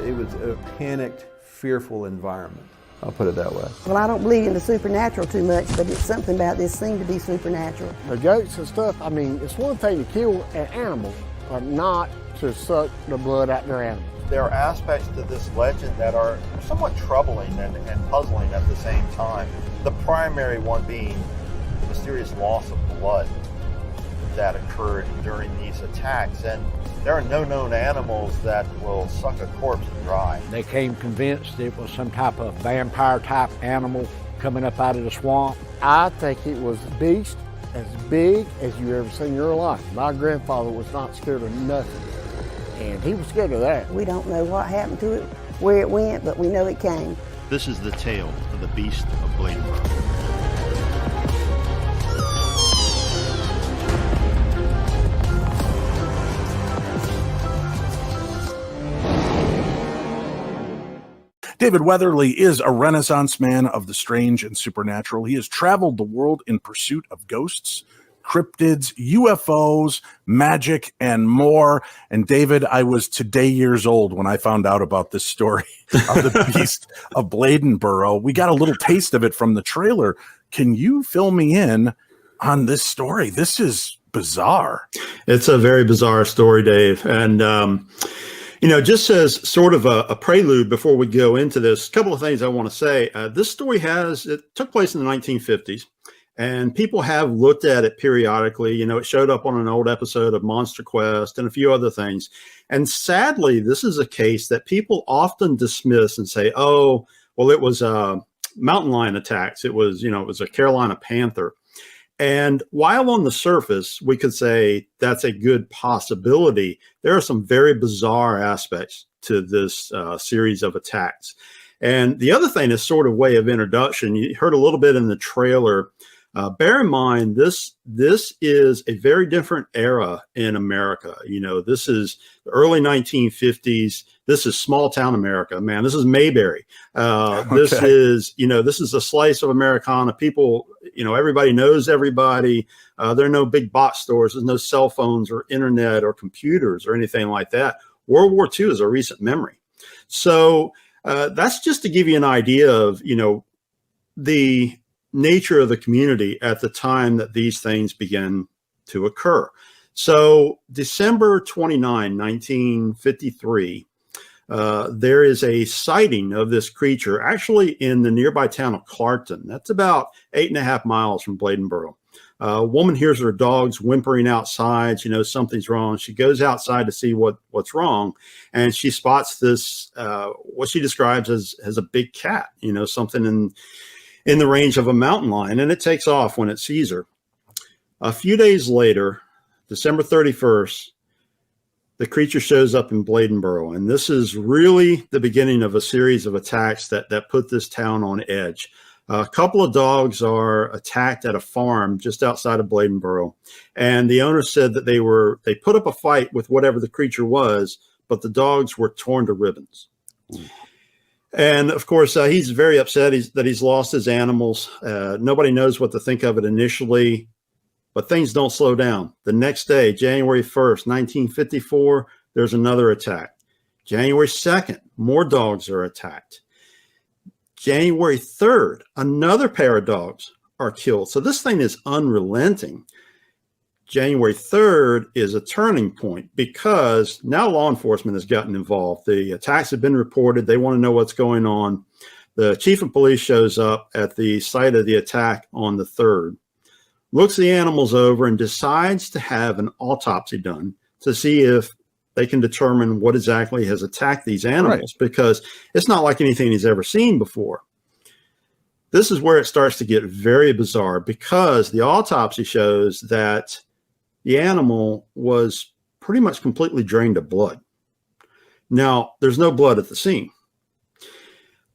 It was a panicked, fearful environment. I'll put it that way. Well, I don't believe in the supernatural too much, but it's something about this seemed to be supernatural. The goats and stuff, I mean, it's one thing to kill an animal, but not to suck the blood out their animal. There are aspects to this legend that are somewhat troubling and puzzling at the same time. The primary one being the mysterious loss of blood that occurred during these attacks. And there are no known animals that will suck a corpse dry. They came convinced it was some type of vampire type animal coming up out of the swamp. I think it was a beast as big as you ever seen in your life. My grandfather was not scared of nothing, and he was scared of that. We don't know what happened to it, where it went, but we know it came. This is the tale of the Beast of Bladenboro. David Weatherly is a Renaissance man of the strange and supernatural. He has traveled the world in pursuit of ghosts, cryptids, UFOs, magic, and more. And David, I was today years old when I found out about this story of the Beast of Bladenboro. We got a little taste of it from the trailer. Can you fill me in on this story? This is bizarre. It's a very bizarre story, Dave. And, just as sort of a prelude before we go into this, a couple of things I want to say. This story it took place in the 1950s, and people have looked at it periodically. It showed up on an old episode of Monster Quest and a few other things. And sadly, this is a case that people often dismiss and say, oh, well, it was mountain lion attacks. It was a Carolina panther. And while on the surface, we could say that's a good possibility, there are some very bizarre aspects to this series of attacks. And the other thing is sort of way of introduction. You heard a little bit in the trailer. Bear in mind, this is a very different era in America. This is the early 1950s. This is small town America, man. This is Mayberry. This is a slice of Americana. People, everybody knows everybody. There are no big box stores. There's no cell phones or internet or computers or anything like that. World War II is a recent memory. So that's just to give you an idea of, the nature of the community at the time that these things began to occur. So December 29, 1953, there is a sighting of this creature actually in the nearby town of Clarkton. That's about 8.5 miles from Bladenboro. A woman hears her dogs whimpering outside. She knows something's wrong. She goes outside to see what's wrong, and she spots this, what she describes as a big cat, something in the range of a mountain lion, and it takes off when it sees her. A few days later, December 31st, the creature shows up in Bladenboro, and this is really the beginning of a series of attacks that put this town on edge. A couple of dogs are attacked at a farm just outside of Bladenboro, and the owner said that they put up a fight with whatever the creature was, but the dogs were torn to ribbons. And of course, he's very upset that he's lost his animals. Nobody knows what to think of it initially, but things don't slow down. The next day, January 1st, 1954, there's another attack. January 2nd, more dogs are attacked. January 3rd, another pair of dogs are killed. So this thing is unrelenting. January 3rd is a turning point because now law enforcement has gotten involved. The attacks have been reported. They want to know what's going on. The chief of police shows up at the site of the attack on the 3rd, looks the animals over, and decides to have an autopsy done to see if they can determine what exactly has attacked these animals, because it's not like anything he's ever seen before. This is where it starts to get very bizarre, because the autopsy shows that the animal was pretty much completely drained of blood. Now, there's no blood at the scene,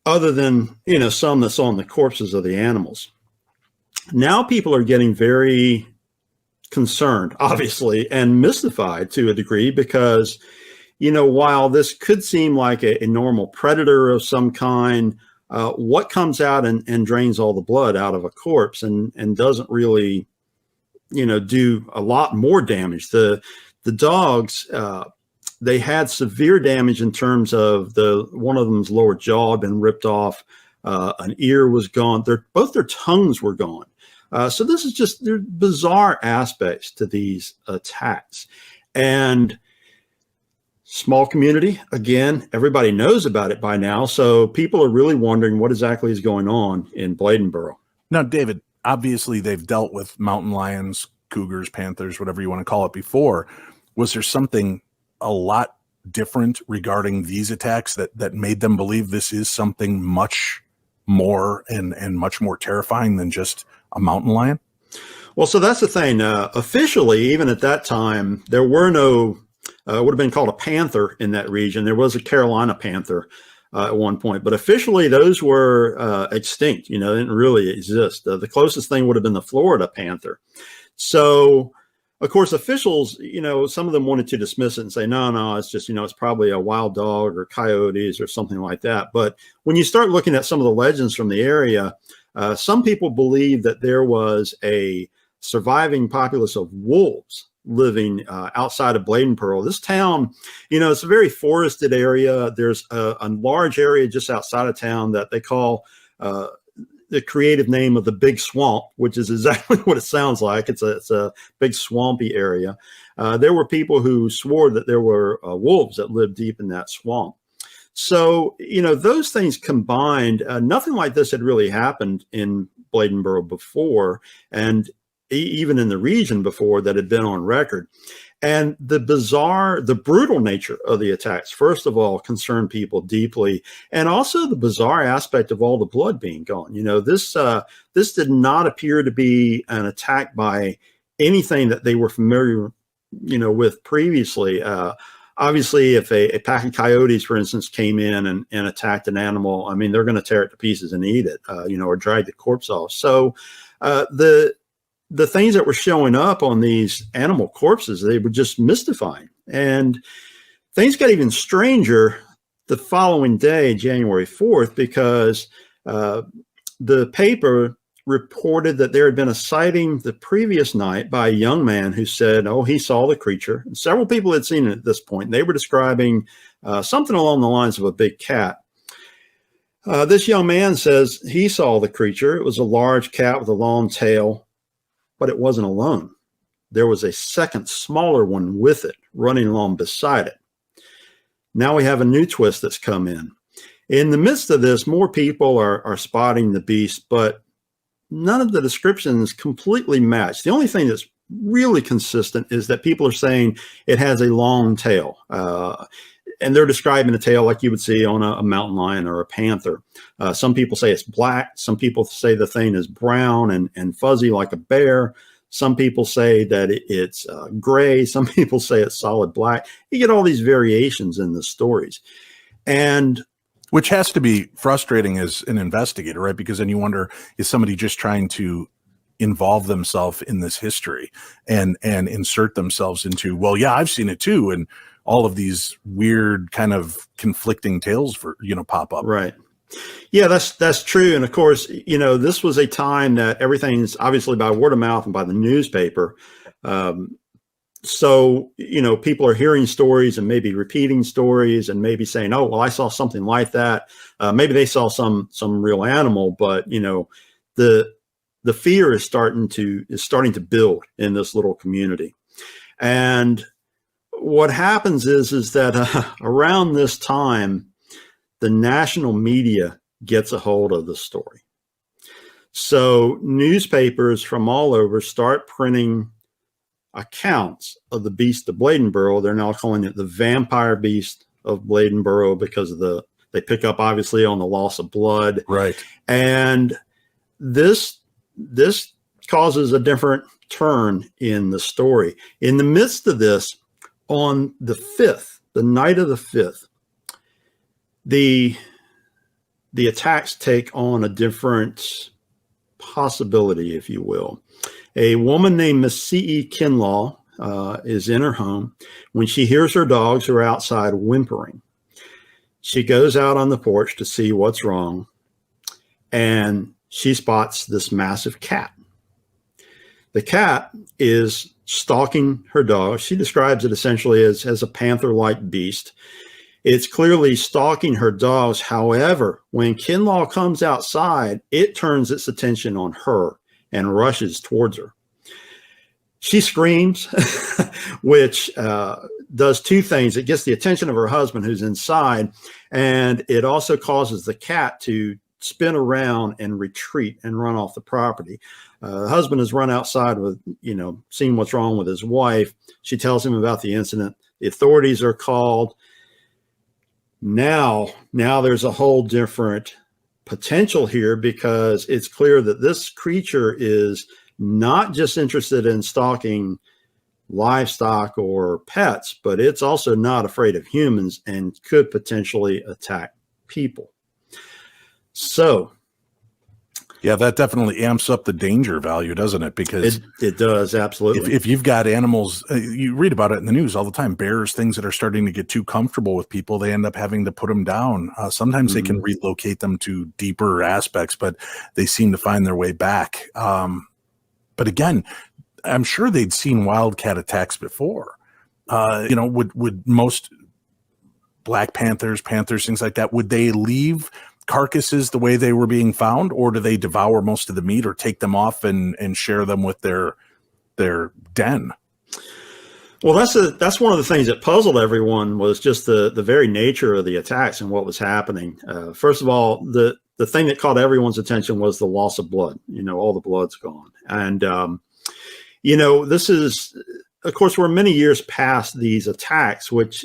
other than, some that's on the corpses of the animals. Now people are getting very concerned, obviously, and mystified to a degree, because, while this could seem like a normal predator of some kind, what comes out and drains all the blood out of a corpse and doesn't really, do a lot more damage. The dogs, they had severe damage in terms of one of them's lower jaw had been ripped off, an ear was gone, both their tongues were gone. So this is just, there are bizarre aspects to these attacks. And small community, again, everybody knows about it by now. So people are really wondering what exactly is going on in Bladenboro. Now, David, obviously they've dealt with mountain lions, cougars, panthers, whatever you want to call it before. Was there something a lot different regarding these attacks that made them believe this is something much more and much more terrifying than just a mountain lion? Well, so that's the thing. Officially, even at that time, there were no, it would have been called a panther in that region. There was a Carolina panther at one point, but officially those were extinct. They didn't really exist. The closest thing would have been the Florida panther. So, of course, officials, some of them wanted to dismiss it and say, no, it's just, it's probably a wild dog or coyotes or something like that. But when you start looking at some of the legends from the area, some people believe that there was a surviving populace of wolves living outside of Bladenboro. This town, it's a very forested area. There's a large area just outside of town that they call the creative name of the Big Swamp, which is exactly what it sounds like. It's a big swampy area. There were people who swore that there were wolves that lived deep in that swamp. So, those things combined, nothing like this had really happened in Bladenboro before, and even in the region before that had been on record. And the brutal nature of the attacks, first of all, concerned people deeply, and also the bizarre aspect of all the blood being gone. This did not appear to be an attack by anything that they were familiar, with previously. Obviously, if a pack of coyotes, for instance, came in and attacked an animal, they're going to tear it to pieces and eat it, or drag the corpse off. So the things that were showing up on these animal corpses, they were just mystifying. And things got even stranger the following day, January 4th, because the paper reported that there had been a sighting the previous night by a young man who said, he saw the creature. And several people had seen it at this point. They were describing something along the lines of a big cat. This young man says he saw the creature. It was a large cat with a long tail, but it wasn't alone. There was a second smaller one with it running along beside it. Now we have a new twist that's come in. In the midst of this, more people are spotting the beast, but none of the descriptions completely match. The only thing that's really consistent is that people are saying it has a long tail. And they're describing a tail like you would see on a mountain lion or a panther. Some people say it's black. Some people say the thing is brown and fuzzy like a bear. Some people say that it's gray. Some people say it's solid black. You get all these variations in the stories. And which has to be frustrating as an investigator, right? Because then you wonder, is somebody just trying to involve themselves in this history and insert themselves into, well, yeah, I've seen it too. And all of these weird kind of conflicting tales pop up. Right. Yeah, that's true. And of course, this was a time that everything's obviously by word of mouth and by the newspaper. So, people are hearing stories and maybe repeating stories and maybe saying, oh, well, I saw something like that. Maybe they saw some real animal, but, the fear is starting to build in this little community. And what happens is that around this time, the national media gets a hold of the story. So newspapers from all over start printing accounts of the Beast of Bladenboro. They're now calling it the Vampire Beast of Bladenboro because they pick up obviously on the loss of blood. Right. And this causes a different turn in the story. In the midst of this, on the 5th, the night of the 5th, the attacks take on a different possibility, if you will. A woman named Miss C.E. Kinlaw is in her home when she hears her dogs are outside whimpering. She goes out on the porch to see what's wrong, and she spots this massive cat. The cat is stalking her dog. She describes it essentially as a panther-like beast. It's clearly stalking her dogs. However, when Kinlaw comes outside, it turns its attention on her and rushes towards her. She screams, which does two things. It gets the attention of her husband who's inside, and it also causes the cat to spin around and retreat and run off the property. The husband has run outside with, seeing what's wrong with his wife. She tells him about the incident. The authorities are called. Now there's a whole different potential here because it's clear that this creature is not just interested in stalking livestock or pets, but it's also not afraid of humans and could potentially attack people. So, yeah, that definitely amps up the danger value, doesn't it? Because it does, absolutely. If you've got animals, you read about it in the news all the time, bears, things that are starting to get too comfortable with people, they end up having to put them down. Sometimes they can relocate them to deeper aspects, but they seem to find their way back. But again, I'm sure they'd seen wildcat attacks before. Would most black panthers, things like that, would they leave carcasses the way they were being found, or do they devour most of the meat or take them off and share them with their den? Well, that's one of the things that puzzled everyone was just the very nature of the attacks and what was happening. First of all, the thing that caught everyone's attention was the loss of blood. All the blood's gone. And, this is, of course, we're many years past these attacks, which,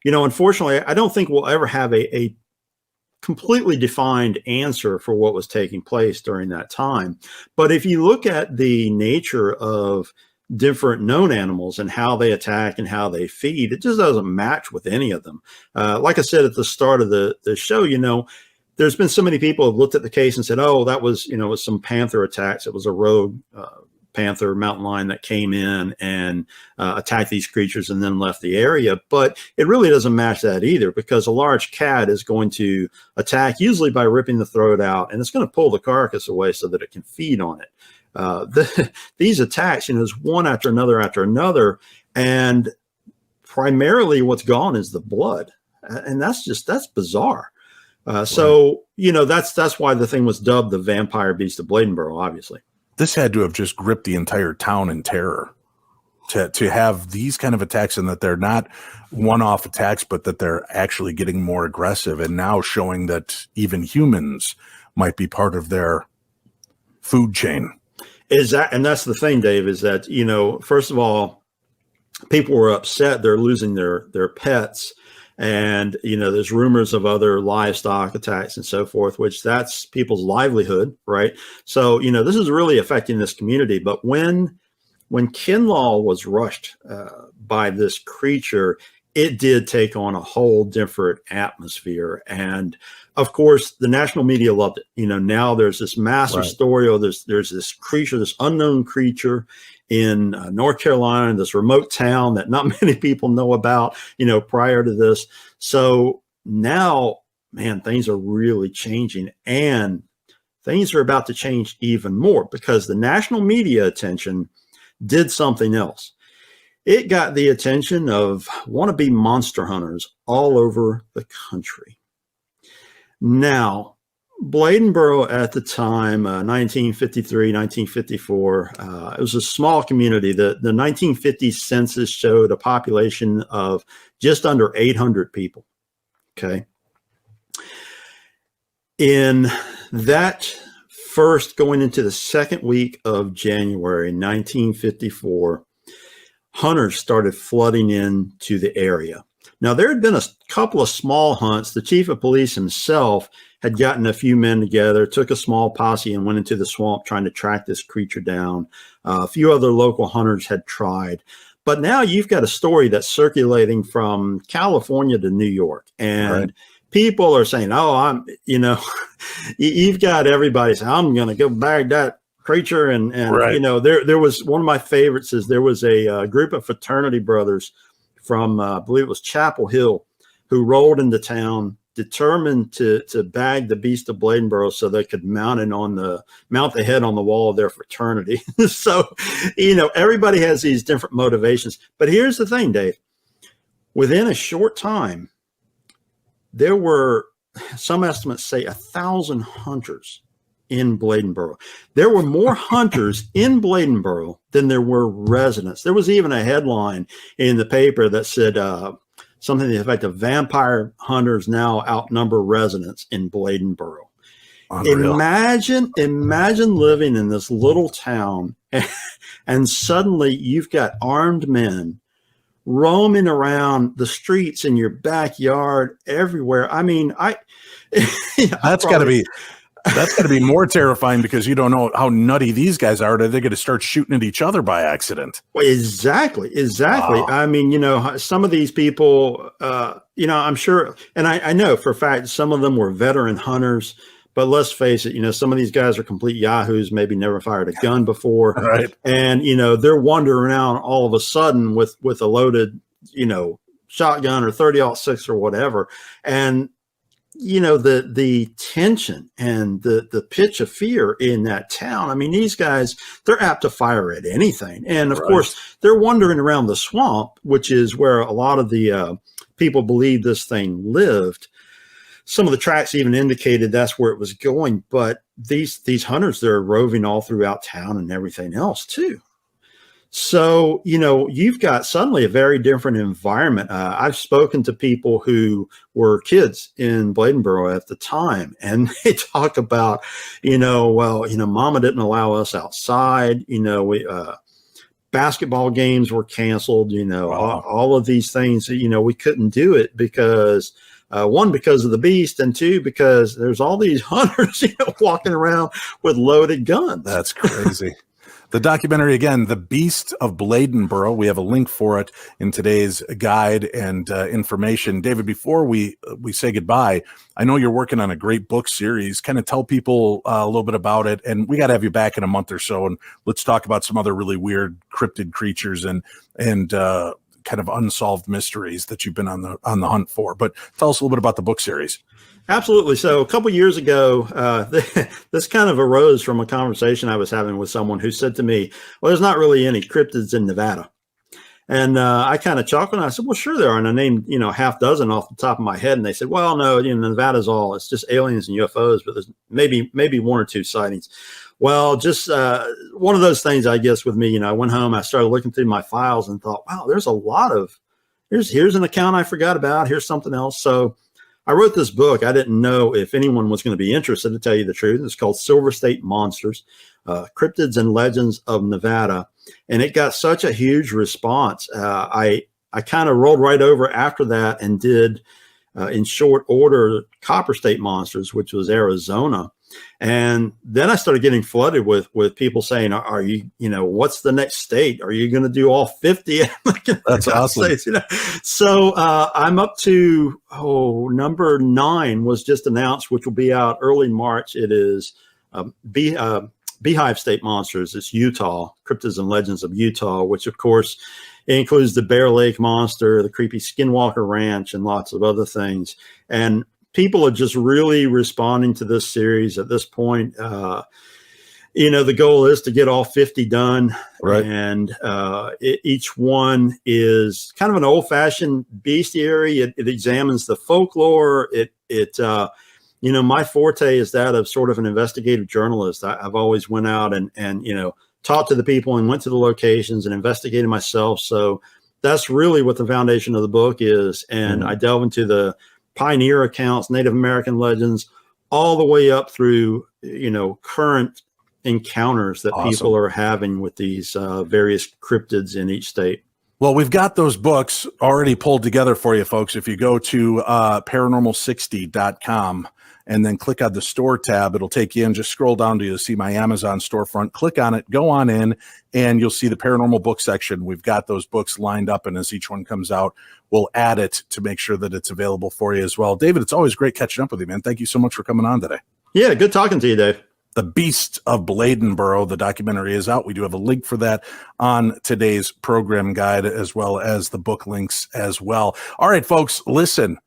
unfortunately, I don't think we'll ever have a completely defined answer for what was taking place during that time. But if you look at the nature of different known animals and how they attack and how they feed, it just doesn't match with any of them. Like I said at the start of the show, there's been so many people who have looked at the case and said, oh, that was, it was some panther attacks. It was a rogue panther mountain lion that came in and attacked these creatures and then left the area. But it really doesn't match that either, because a large cat is going to attack usually by ripping the throat out, and it's going to pull the carcass away so that it can feed on it. These attacks, is one after another, and primarily what's gone is the blood. And that's bizarre. So, that's why the thing was dubbed the Vampire Beast of Bladenboro, obviously. This had to have just gripped the entire town in terror to have these kind of attacks, and that they're not one-off attacks, but that they're actually getting more aggressive and now showing that even humans might be part of their food chain. And that's the thing, Dave, is that, first of all, people were upset. They're losing their pets. And, there's rumors of other livestock attacks and so forth, which that's people's livelihood, right? So, this is really affecting this community. But when Kinlaw was rushed by this creature, it did take on a whole different atmosphere. And of course, the national media loved it. Now there's this massive story, or there's this creature, this unknown creature in North Carolina, this remote town that not many people know about, prior to this. So now, man, things are really changing, and things are about to change even more because the national media attention did something else. It got the attention of wannabe monster hunters all over the country. Now, Bladenboro at the time, 1953, 1954, it was a small community. The 1950 census showed a population of just under 800 people. Okay. In that first, going into the second week of January 1954, hunters started flooding into the area. Now, there had been a couple of small hunts. The chief of police himself had gotten a few men together, took a small posse, and went into the swamp trying to track this creature down. A few other local hunters had tried. But now you've got a story that's circulating from California to New York. And people are saying, you've got everybody saying, I'm going to go bag that creature. And there was one of my favorites is there was a group of fraternity brothers from, I believe it was Chapel Hill, who rolled into town, determined to bag the Beast of Bladenboro so they could mount the head on the wall of their fraternity. So, everybody has these different motivations. But here's the thing, Dave. Within a short time, there were, some estimates say, 1,000 hunters in Bladenboro. There were more hunters in Bladenboro than there were residents. There was even a headline in the paper that said something to the effect of vampire hunters now outnumber residents in Bladenboro. Unreal. Imagine living in this little town and suddenly you've got armed men roaming around the streets in your backyard everywhere. I mean, that's got to be more terrifying because you don't know how nutty these guys are. They're going to start shooting at each other by accident. Well, exactly. Wow. I mean, some of these people, I'm sure, and I know for a fact some of them were veteran hunters, but let's face it, some of these guys are complete yahoos, maybe never fired a gun before. Right. And, they're wandering around all of a sudden with a loaded, shotgun or 30-06 or whatever. And, the tension and the pitch of fear in that town. I mean, these guys, they're apt to fire at anything. And of course, they're wandering around the swamp, which is where a lot of the people believe this thing lived. Some of the tracks even indicated that's where it was going. But these hunters, they're roving all throughout town and everything else too. So, you've got suddenly a very different environment. I've spoken to people who were kids in Bladenboro at the time, and they talk about, mama didn't allow us outside. Basketball games were canceled, all of these things, we couldn't do it because one, because of the beast, and two, because there's all these hunters, walking around with loaded guns. That's crazy. The documentary, again, The Beast of Bladenboro. We have a link for it in today's guide and information. David, before we say goodbye, I know you're working on a great book series. Kind of tell people a little bit about it, and we got to have you back in a month or so, and let's talk about some other really weird cryptid creatures and kind of unsolved mysteries that you've been on the hunt for. But tell us a little bit about the book series. Absolutely. So a couple of years ago, this kind of arose from a conversation I was having with someone who said to me, well, there's not really any cryptids in Nevada. And I kind of chuckled and I said, well, sure there are. And I named, half dozen off the top of my head. And they said, well, no, Nevada's it's just aliens and UFOs, but there's maybe one or two sightings. Well, just one of those things, I guess, with me, I went home, I started looking through my files and thought, wow, there's a lot of, here's an account I forgot about. Here's something else. So I wrote this book. I didn't know if anyone was going to be interested, to tell you the truth. It's called Silver State Monsters, Cryptids and Legends of Nevada. And it got such a huge response. I kind of rolled right over after that and did, in short order, Copper State Monsters, which was Arizona. And then I started getting flooded with people saying, are you, what's the next state? Are you going to do all 50? That's awesome. So I'm up to, number 9 was just announced, which will be out early March. It is Beehive State Monsters. It's Utah, Cryptids and Legends of Utah, which of course includes the Bear Lake Monster, the creepy Skinwalker Ranch, and lots of other things. And people are just really responding to this series at this point. The goal is to get all 50 done. Right. And each one is kind of an old-fashioned bestiary. It examines the folklore. My forte is that of sort of an investigative journalist. I've always went out and talked to the people and went to the locations and investigated myself. So that's really what the foundation of the book is. And I delve into the pioneer accounts, Native American legends, all the way up through, current encounters that people are having with these various cryptids in each state. Well, we've got those books already pulled together for you, folks. If you go to paranormal60.com and then click on the store tab, it'll take you in. Just scroll down to see my Amazon storefront, click on it, go on in, and you'll see the paranormal book section. We've got those books lined up, and as each one comes out, we'll add it to make sure that it's available for you as well. David, it's always great catching up with you, man. Thank you so much for coming on today. Yeah, good talking to you, Dave. The Beast of Bladenboro, the documentary is out. We do have a link for that on today's program guide, as well as the book links as well. All right, folks, listen.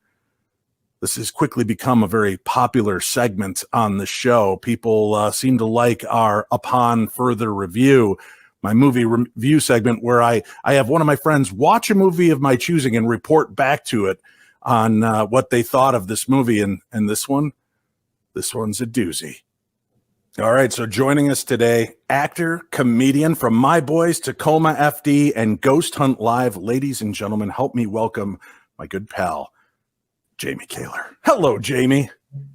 This has quickly become a very popular segment on the show. People seem to like our Upon Further Review, my movie review segment, where I have one of my friends watch a movie of my choosing and report back to it on what they thought of this movie. And this one's a doozy. All right, so joining us today, actor, comedian from My Boys, Tacoma FD, and Ghost Hunt Live. Ladies and gentlemen, help me welcome my good pal, Jamie Kaler. Hello, Jamie.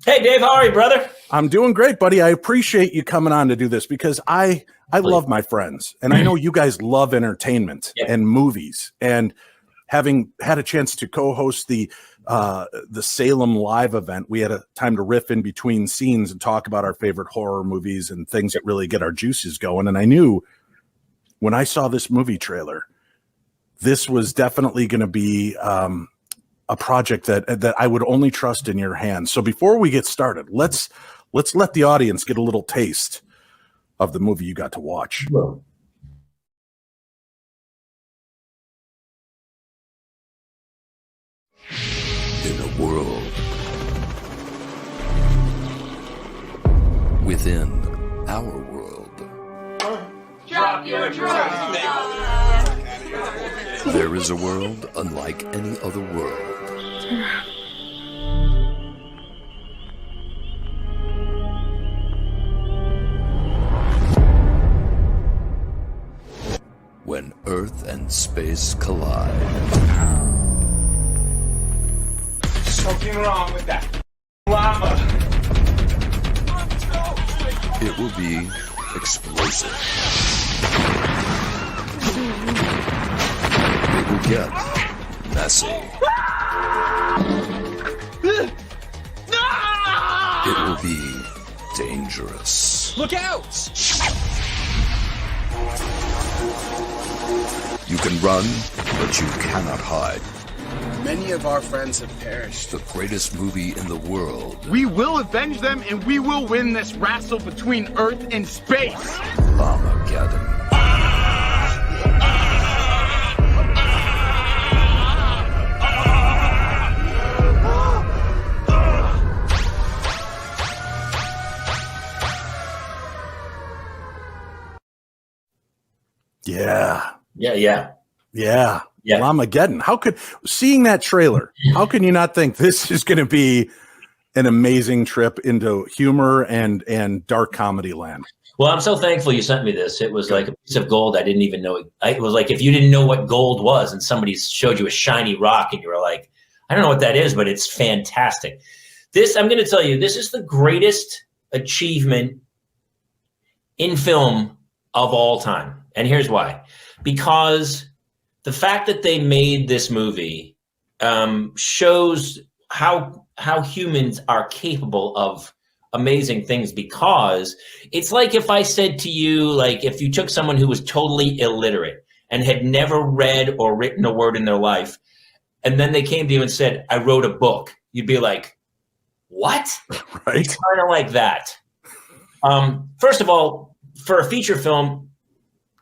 Hey, Dave. How are you, brother? I'm doing great, buddy. I appreciate you coming on to do this because I love my friends, and I know you guys love entertainment and movies. And having had a chance to co-host the Salem Live event, we had a time to riff in between scenes and talk about our favorite horror movies and things that really get our juices going. And I knew when I saw this movie trailer, this was definitely going to be a project that I would only trust in your hands. So before we get started, let's let the audience get a little taste of the movie you got to watch. In a world within our world, drop your drugs. there is a world unlike any other world. When Earth and space collide. Something wrong with that lava. It will be explosive. It will get messy. It will be dangerous. Look out! You can run, but you cannot hide. Many of our friends have perished. The greatest movie in the world. We will avenge them and we will win this wrestle between Earth and space. Armageddon. Yeah. Armageddon. Seeing that trailer, how can you not think this is going to be an amazing trip into humor and dark comedy land? Well, I'm so thankful you sent me this. It was like a piece of gold I didn't even know. It was like if you didn't know what gold was and somebody showed you a shiny rock and you were like, I don't know what that is, but it's fantastic. I'm going to tell you, this is the greatest achievement in film of all time. And here's why. Because the fact that they made this movie shows how humans are capable of amazing things, because it's like if I said to you, like if you took someone who was totally illiterate and had never read or written a word in their life, and then they came to you and said, I wrote a book, you'd be like, what? Right. It's kind of like that. First of all, for a feature film,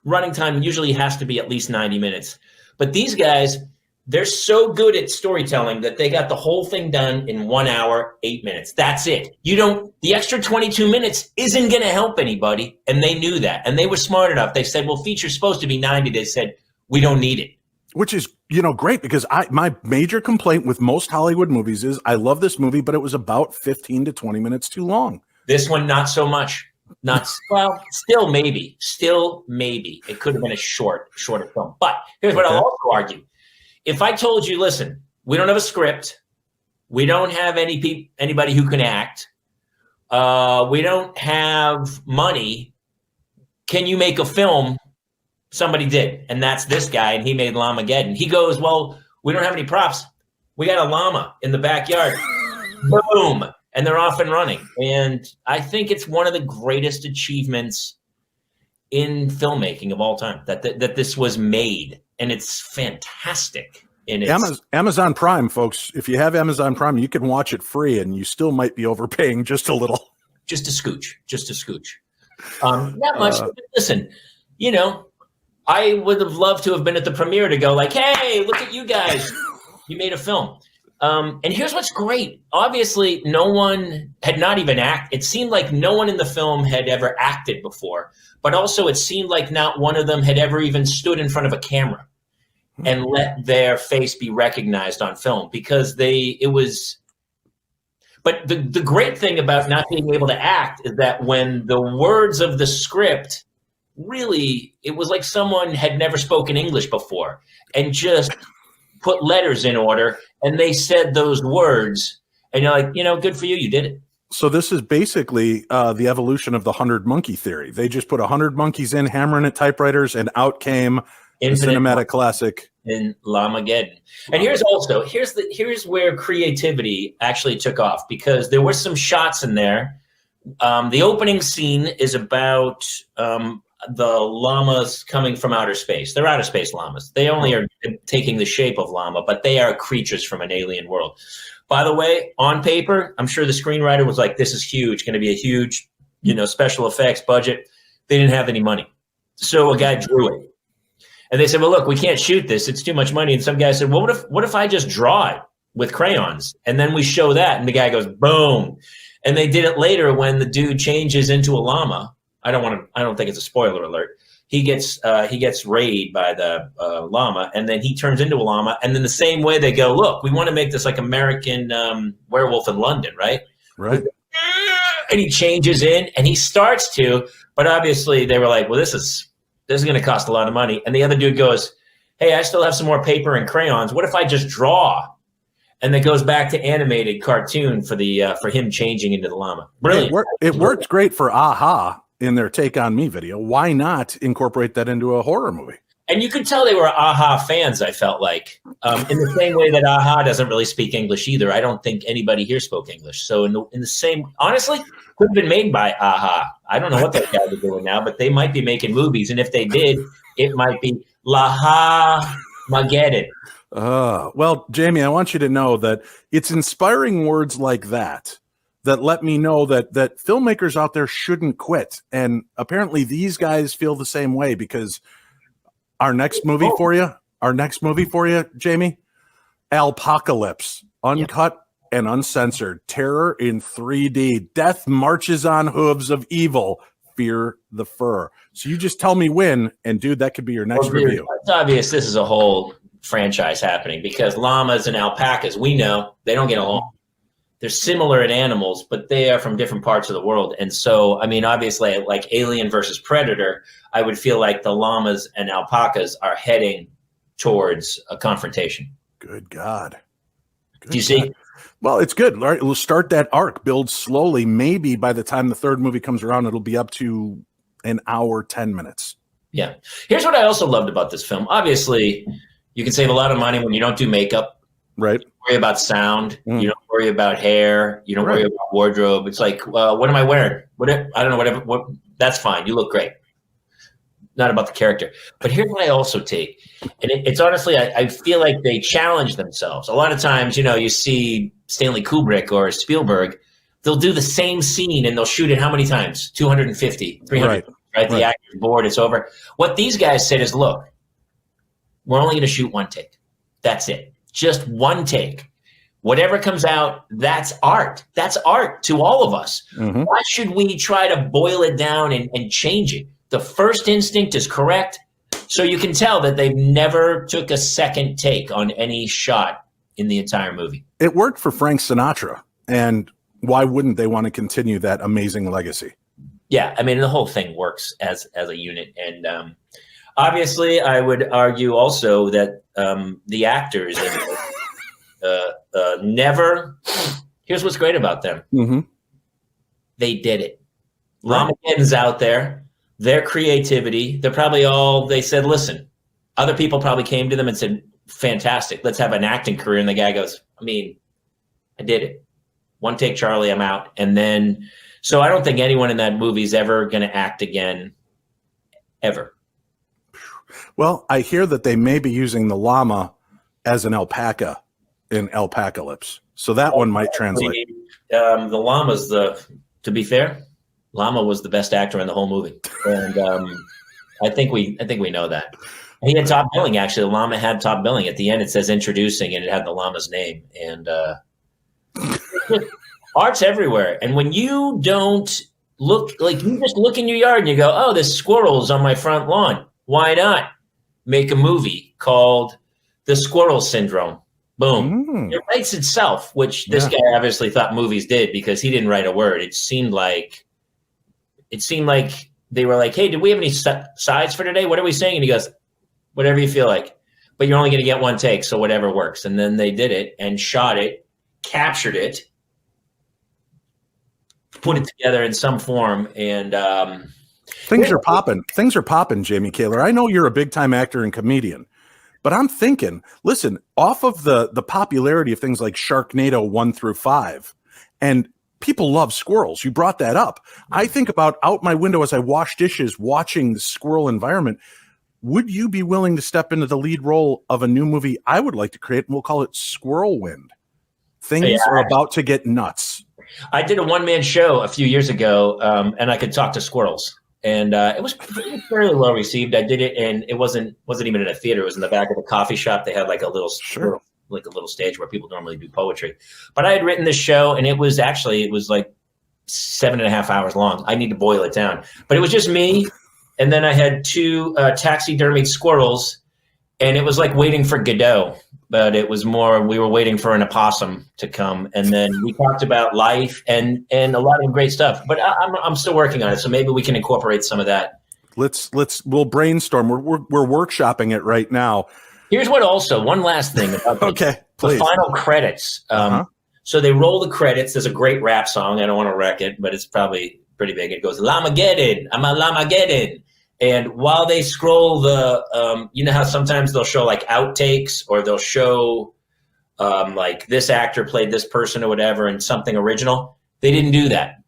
running time usually has to be at least 90 minutes. But these guys, they're so good at storytelling that they got the whole thing done in 1 hour, 8 minutes. That's it. The extra 22 minutes isn't going to help anybody. And they knew that. And they were smart enough. They said, well, feature's supposed to be 90. They said, we don't need it. Which is, great, because my major complaint with most Hollywood movies is I love this movie, but it was about 15 to 20 minutes too long. This one, not so much. Well, still maybe. It could have been a shorter film. But here's what I'll also argue. If I told you, listen, we don't have a script, we don't have anybody who can act, we don't have money, can you make a film? Somebody did, and that's this guy, and he made Llamageddon. He goes, well, we don't have any props. We got a llama in the backyard. Boom. And they're off and running. And I think it's one of the greatest achievements in filmmaking of all time, that this was made. And it's fantastic. Amazon Prime, folks. If you have Amazon Prime, you can watch it free, and you still might be overpaying just a little. Just a scooch. Not much. Listen, I would have loved to have been at the premiere to go like, hey, look at you guys. You made a film. And here's what's great. Obviously, no one had not even acted. It seemed like no one in the film had ever acted before. But also it seemed like not one of them had ever even stood in front of a camera and let their face be recognized on film, because but the great thing about not being able to act is that when the words of the script, really, it was like someone had never spoken English before and just put letters in order, and they said those words, and you're like, good for you, you did it. So this is basically the evolution of the 100 monkey theory. They just put 100 monkeys in, hammering at typewriters, and out came the cinematic classic in Llamageddon. And here's where creativity actually took off, because there were some shots in there. The opening scene is about the llamas coming from outer space. They're outer space llamas. They only are taking the shape of llama, but they are creatures from an alien world. By the way, on paper, I'm sure the screenwriter was like, this is huge, going to be a huge, special effects budget. They didn't have any money. So a guy drew it. And they said, well, look, we can't shoot this. It's too much money. And some guy said, well, what if I just draw it with crayons? And then we show that. And the guy goes, boom. And they did it later when the dude changes into a llama. I don't think it's a spoiler alert. He gets raided by the llama, and then he turns into a llama. And then the same way they go, look, we want to make this like American Werewolf in London, right? Right. And he changes in, and he starts to, but obviously they were like, well, this is going to cost a lot of money. And the other dude goes, hey, I still have some more paper and crayons. What if I just draw? And it goes back to animated cartoon for him changing into the llama. Brilliant. It worked great for Aha in their Take On Me video. Why not incorporate that into a horror movie? And you could tell they were Aha fans, I felt like. In the same way that Aha doesn't really speak English either. I don't think anybody here spoke English. So in the same, honestly, could have been made by Aha. I don't know what those guys are doing now, but they might be making movies. And if they did, it might be Llamageddon. Well, Jamie, I want you to know that it's inspiring words like that let me know that filmmakers out there shouldn't quit. And apparently these guys feel the same way, because our next movie for you, Jamie, Alpocalypse, uncut and uncensored, terror in 3D, death marches on hooves of evil, fear the fur. So you just tell me when, and dude, that could be your next review. It's obvious this is a whole franchise happening, because llamas and alpacas, we know they don't get along. They're similar in animals, but they are from different parts of the world. And so, I mean, obviously, like Alien versus Predator, I would feel like the llamas and alpacas are heading towards a confrontation. Good God. Do you see? Well, it's good. Right? We'll start that arc, build slowly. Maybe by the time the third movie comes around, it'll be up to an hour, 10 minutes. Yeah. Here's what I also loved about this film. Obviously, you can save a lot of money when you don't do makeup. Right. You don't worry about sound. You don't worry about hair. You don't worry about wardrobe. It's like, what am I wearing? I don't know, whatever. That's fine. You look great. Not about the character. But here's what I also take. And it's honestly, I feel like they challenge themselves. A lot of times, you see Stanley Kubrick or Spielberg, they'll do the same scene and they'll shoot it how many times? 250, 300, right? The actor's bored, it's over. What these guys said is, look, we're only going to shoot one take. That's it. Just one take. Whatever comes out, that's art. That's art to all of us. Why should we try to boil it down and change it? The first instinct is correct. So you can tell that they've never took a second take on any shot in the entire movie. It worked for Frank Sinatra. And why wouldn't they want to continue that amazing legacy? Yeah, I mean, the whole thing works as a unit. And obviously, I would argue also that the actors never. Here's what's great about them. They did it. Lamageddon's out there. Their creativity. They're probably they said, listen, other people probably came to them and said, fantastic, let's have an acting career. And the guy goes, I did it. One take, Charlie, I'm out. And then, so I don't think anyone in that movie is ever going to act again, ever. Well, I hear that they may be using the llama as an alpaca in Alpacalypse. So that one might translate. The llama's to be fair, Llama was the best actor in the whole movie. And I think we know that. He had top billing, actually. The llama had top billing. At the end, it says introducing, and it had the llama's name. And art's everywhere. And when you don't look, like you just look in your yard and you go, oh, there's squirrels on my front lawn. Why not make a movie called The Squirrel Syndrome? Boom. It writes itself, which this guy obviously thought movies did because he didn't write a word. It seemed like they were like, hey, did we have any sides for today? What are we saying? And he goes, whatever you feel like. But you're only going to get one take, so whatever works. And then they did it and shot it, captured it, put it together in some form, and things are popping. Things are popping, Jamie Kaler. I know you're a big-time actor and comedian, but I'm thinking, listen, off of the popularity of things like Sharknado 1 through 5, and people love squirrels. You brought that up. I think about out my window as I wash dishes, watching the squirrel environment. Would you be willing to step into the lead role of a new movie I would like to create? And we'll call it Squirrel Wind. Things are about to get nuts. I did a one-man show a few years ago, and I could talk to squirrels. And it was fairly well received. I did it, and it wasn't even in a theater. It was in the back of a coffee shop. They had like a little stage where people normally do poetry. But I had written this show, and it was like 7.5 hours long. I need to boil it down. But it was just me, and then I had two taxidermied squirrels, and it was like waiting for Godot. But it was more, we were waiting for an opossum to come. And then we talked about life and a lot of great stuff. But I'm still working on it, so maybe we can incorporate some of that. We'll brainstorm. We're workshopping it right now. Here's what also, one last thing about the final credits. So they roll the credits. There's a great rap song. I don't want to wreck it, but it's probably pretty big. It goes, Lamageddon, I'm a Lamageddon. And while they scroll the, you know how sometimes they'll show like outtakes, or they'll show like this actor played this person or whatever and something original? They didn't do that.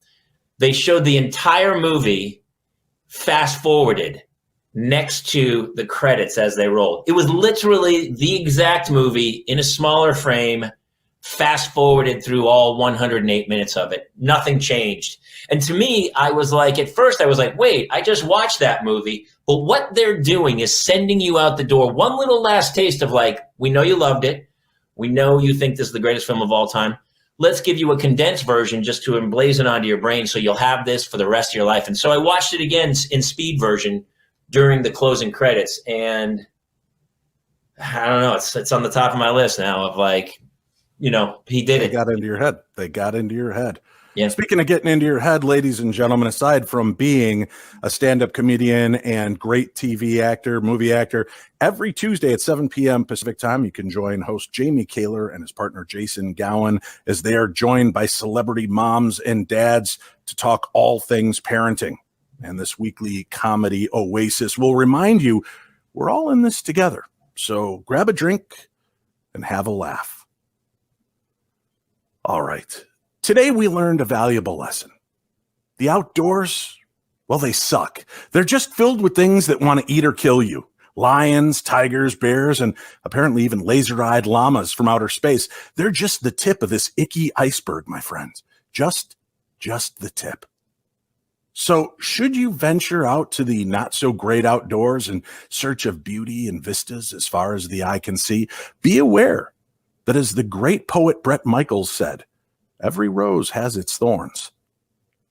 They showed the entire movie fast forwarded next to the credits as they rolled. It was literally the exact movie in a smaller frame, fast forwarded through all 108 minutes of it. Nothing changed. And to me, I was like, at first I was like, wait, I just watched that movie. But what they're doing is sending you out the door one little last taste of like, we know you loved it. We know you think this is the greatest film of all time. Let's give you a condensed version just to emblazon onto your brain so you'll have this for the rest of your life. And so I watched it again in speed version during the closing credits. And I don't know, it's on the top of my list now of like, you know, he did They it. got into your head. They got into your head. Yeah. Speaking of getting into your head, ladies and gentlemen, aside from being a stand-up comedian and great TV actor, movie actor, every Tuesday at 7 p.m. Pacific time, you can join host Jamie Kaler and his partner Jason Gowan as they are joined by celebrity moms and dads to talk all things parenting. And this weekly comedy oasis will remind you we're all in this together. So grab a drink and have a laugh. All right. Today we learned a valuable lesson. The outdoors, well, they suck. They're just filled with things that want to eat or kill you. Lions, tigers, bears, and apparently even laser-eyed llamas from outer space. They're just the tip of this icky iceberg, my friends. Just the tip. So should you venture out to the not-so-great outdoors in search of beauty and vistas as far as the eye can see, be aware that, as the great poet Bret Michaels said, every rose has its thorns.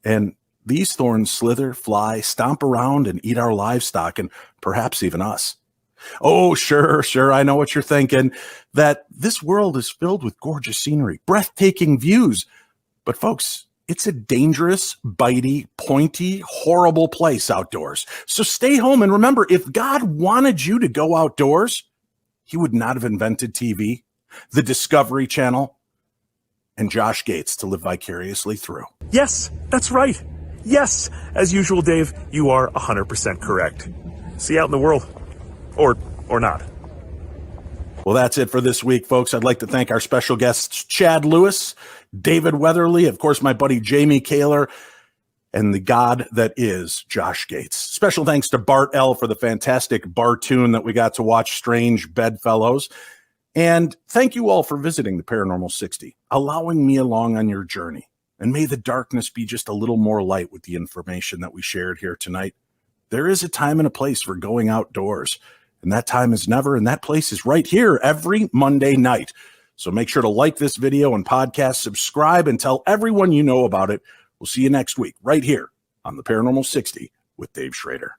And these thorns slither, fly, stomp around, and eat our livestock, and perhaps even us. Oh, sure, I know what you're thinking, that this world is filled with gorgeous scenery, breathtaking views. But folks, it's a dangerous, bitey, pointy, horrible place outdoors. So stay home, and remember, if God wanted you to go outdoors, he would not have invented TV, the Discovery Channel, and Josh Gates to live vicariously through. Yes, that's right. Yes, as usual, Dave, you are 100% correct. See you out in the world. Or not. Well, that's it for this week, folks. I'd like to thank our special guests, Chad Lewis, David Weatherly, of course, my buddy Jamie Kaler, and the god that is Josh Gates. Special thanks to Bart L. for the fantastic bartoon that we got to watch, Strange Bedfellows. And thank you all for visiting the Paranormal 60, allowing me along on your journey. And may the darkness be just a little more light with the information that we shared here tonight. There is a time and a place for going outdoors, and that time is never, and that place is right here every Monday night. So make sure to like this video and podcast, subscribe, and tell everyone you know about it. We'll see you next week right here on the Paranormal 60 with Dave Schrader.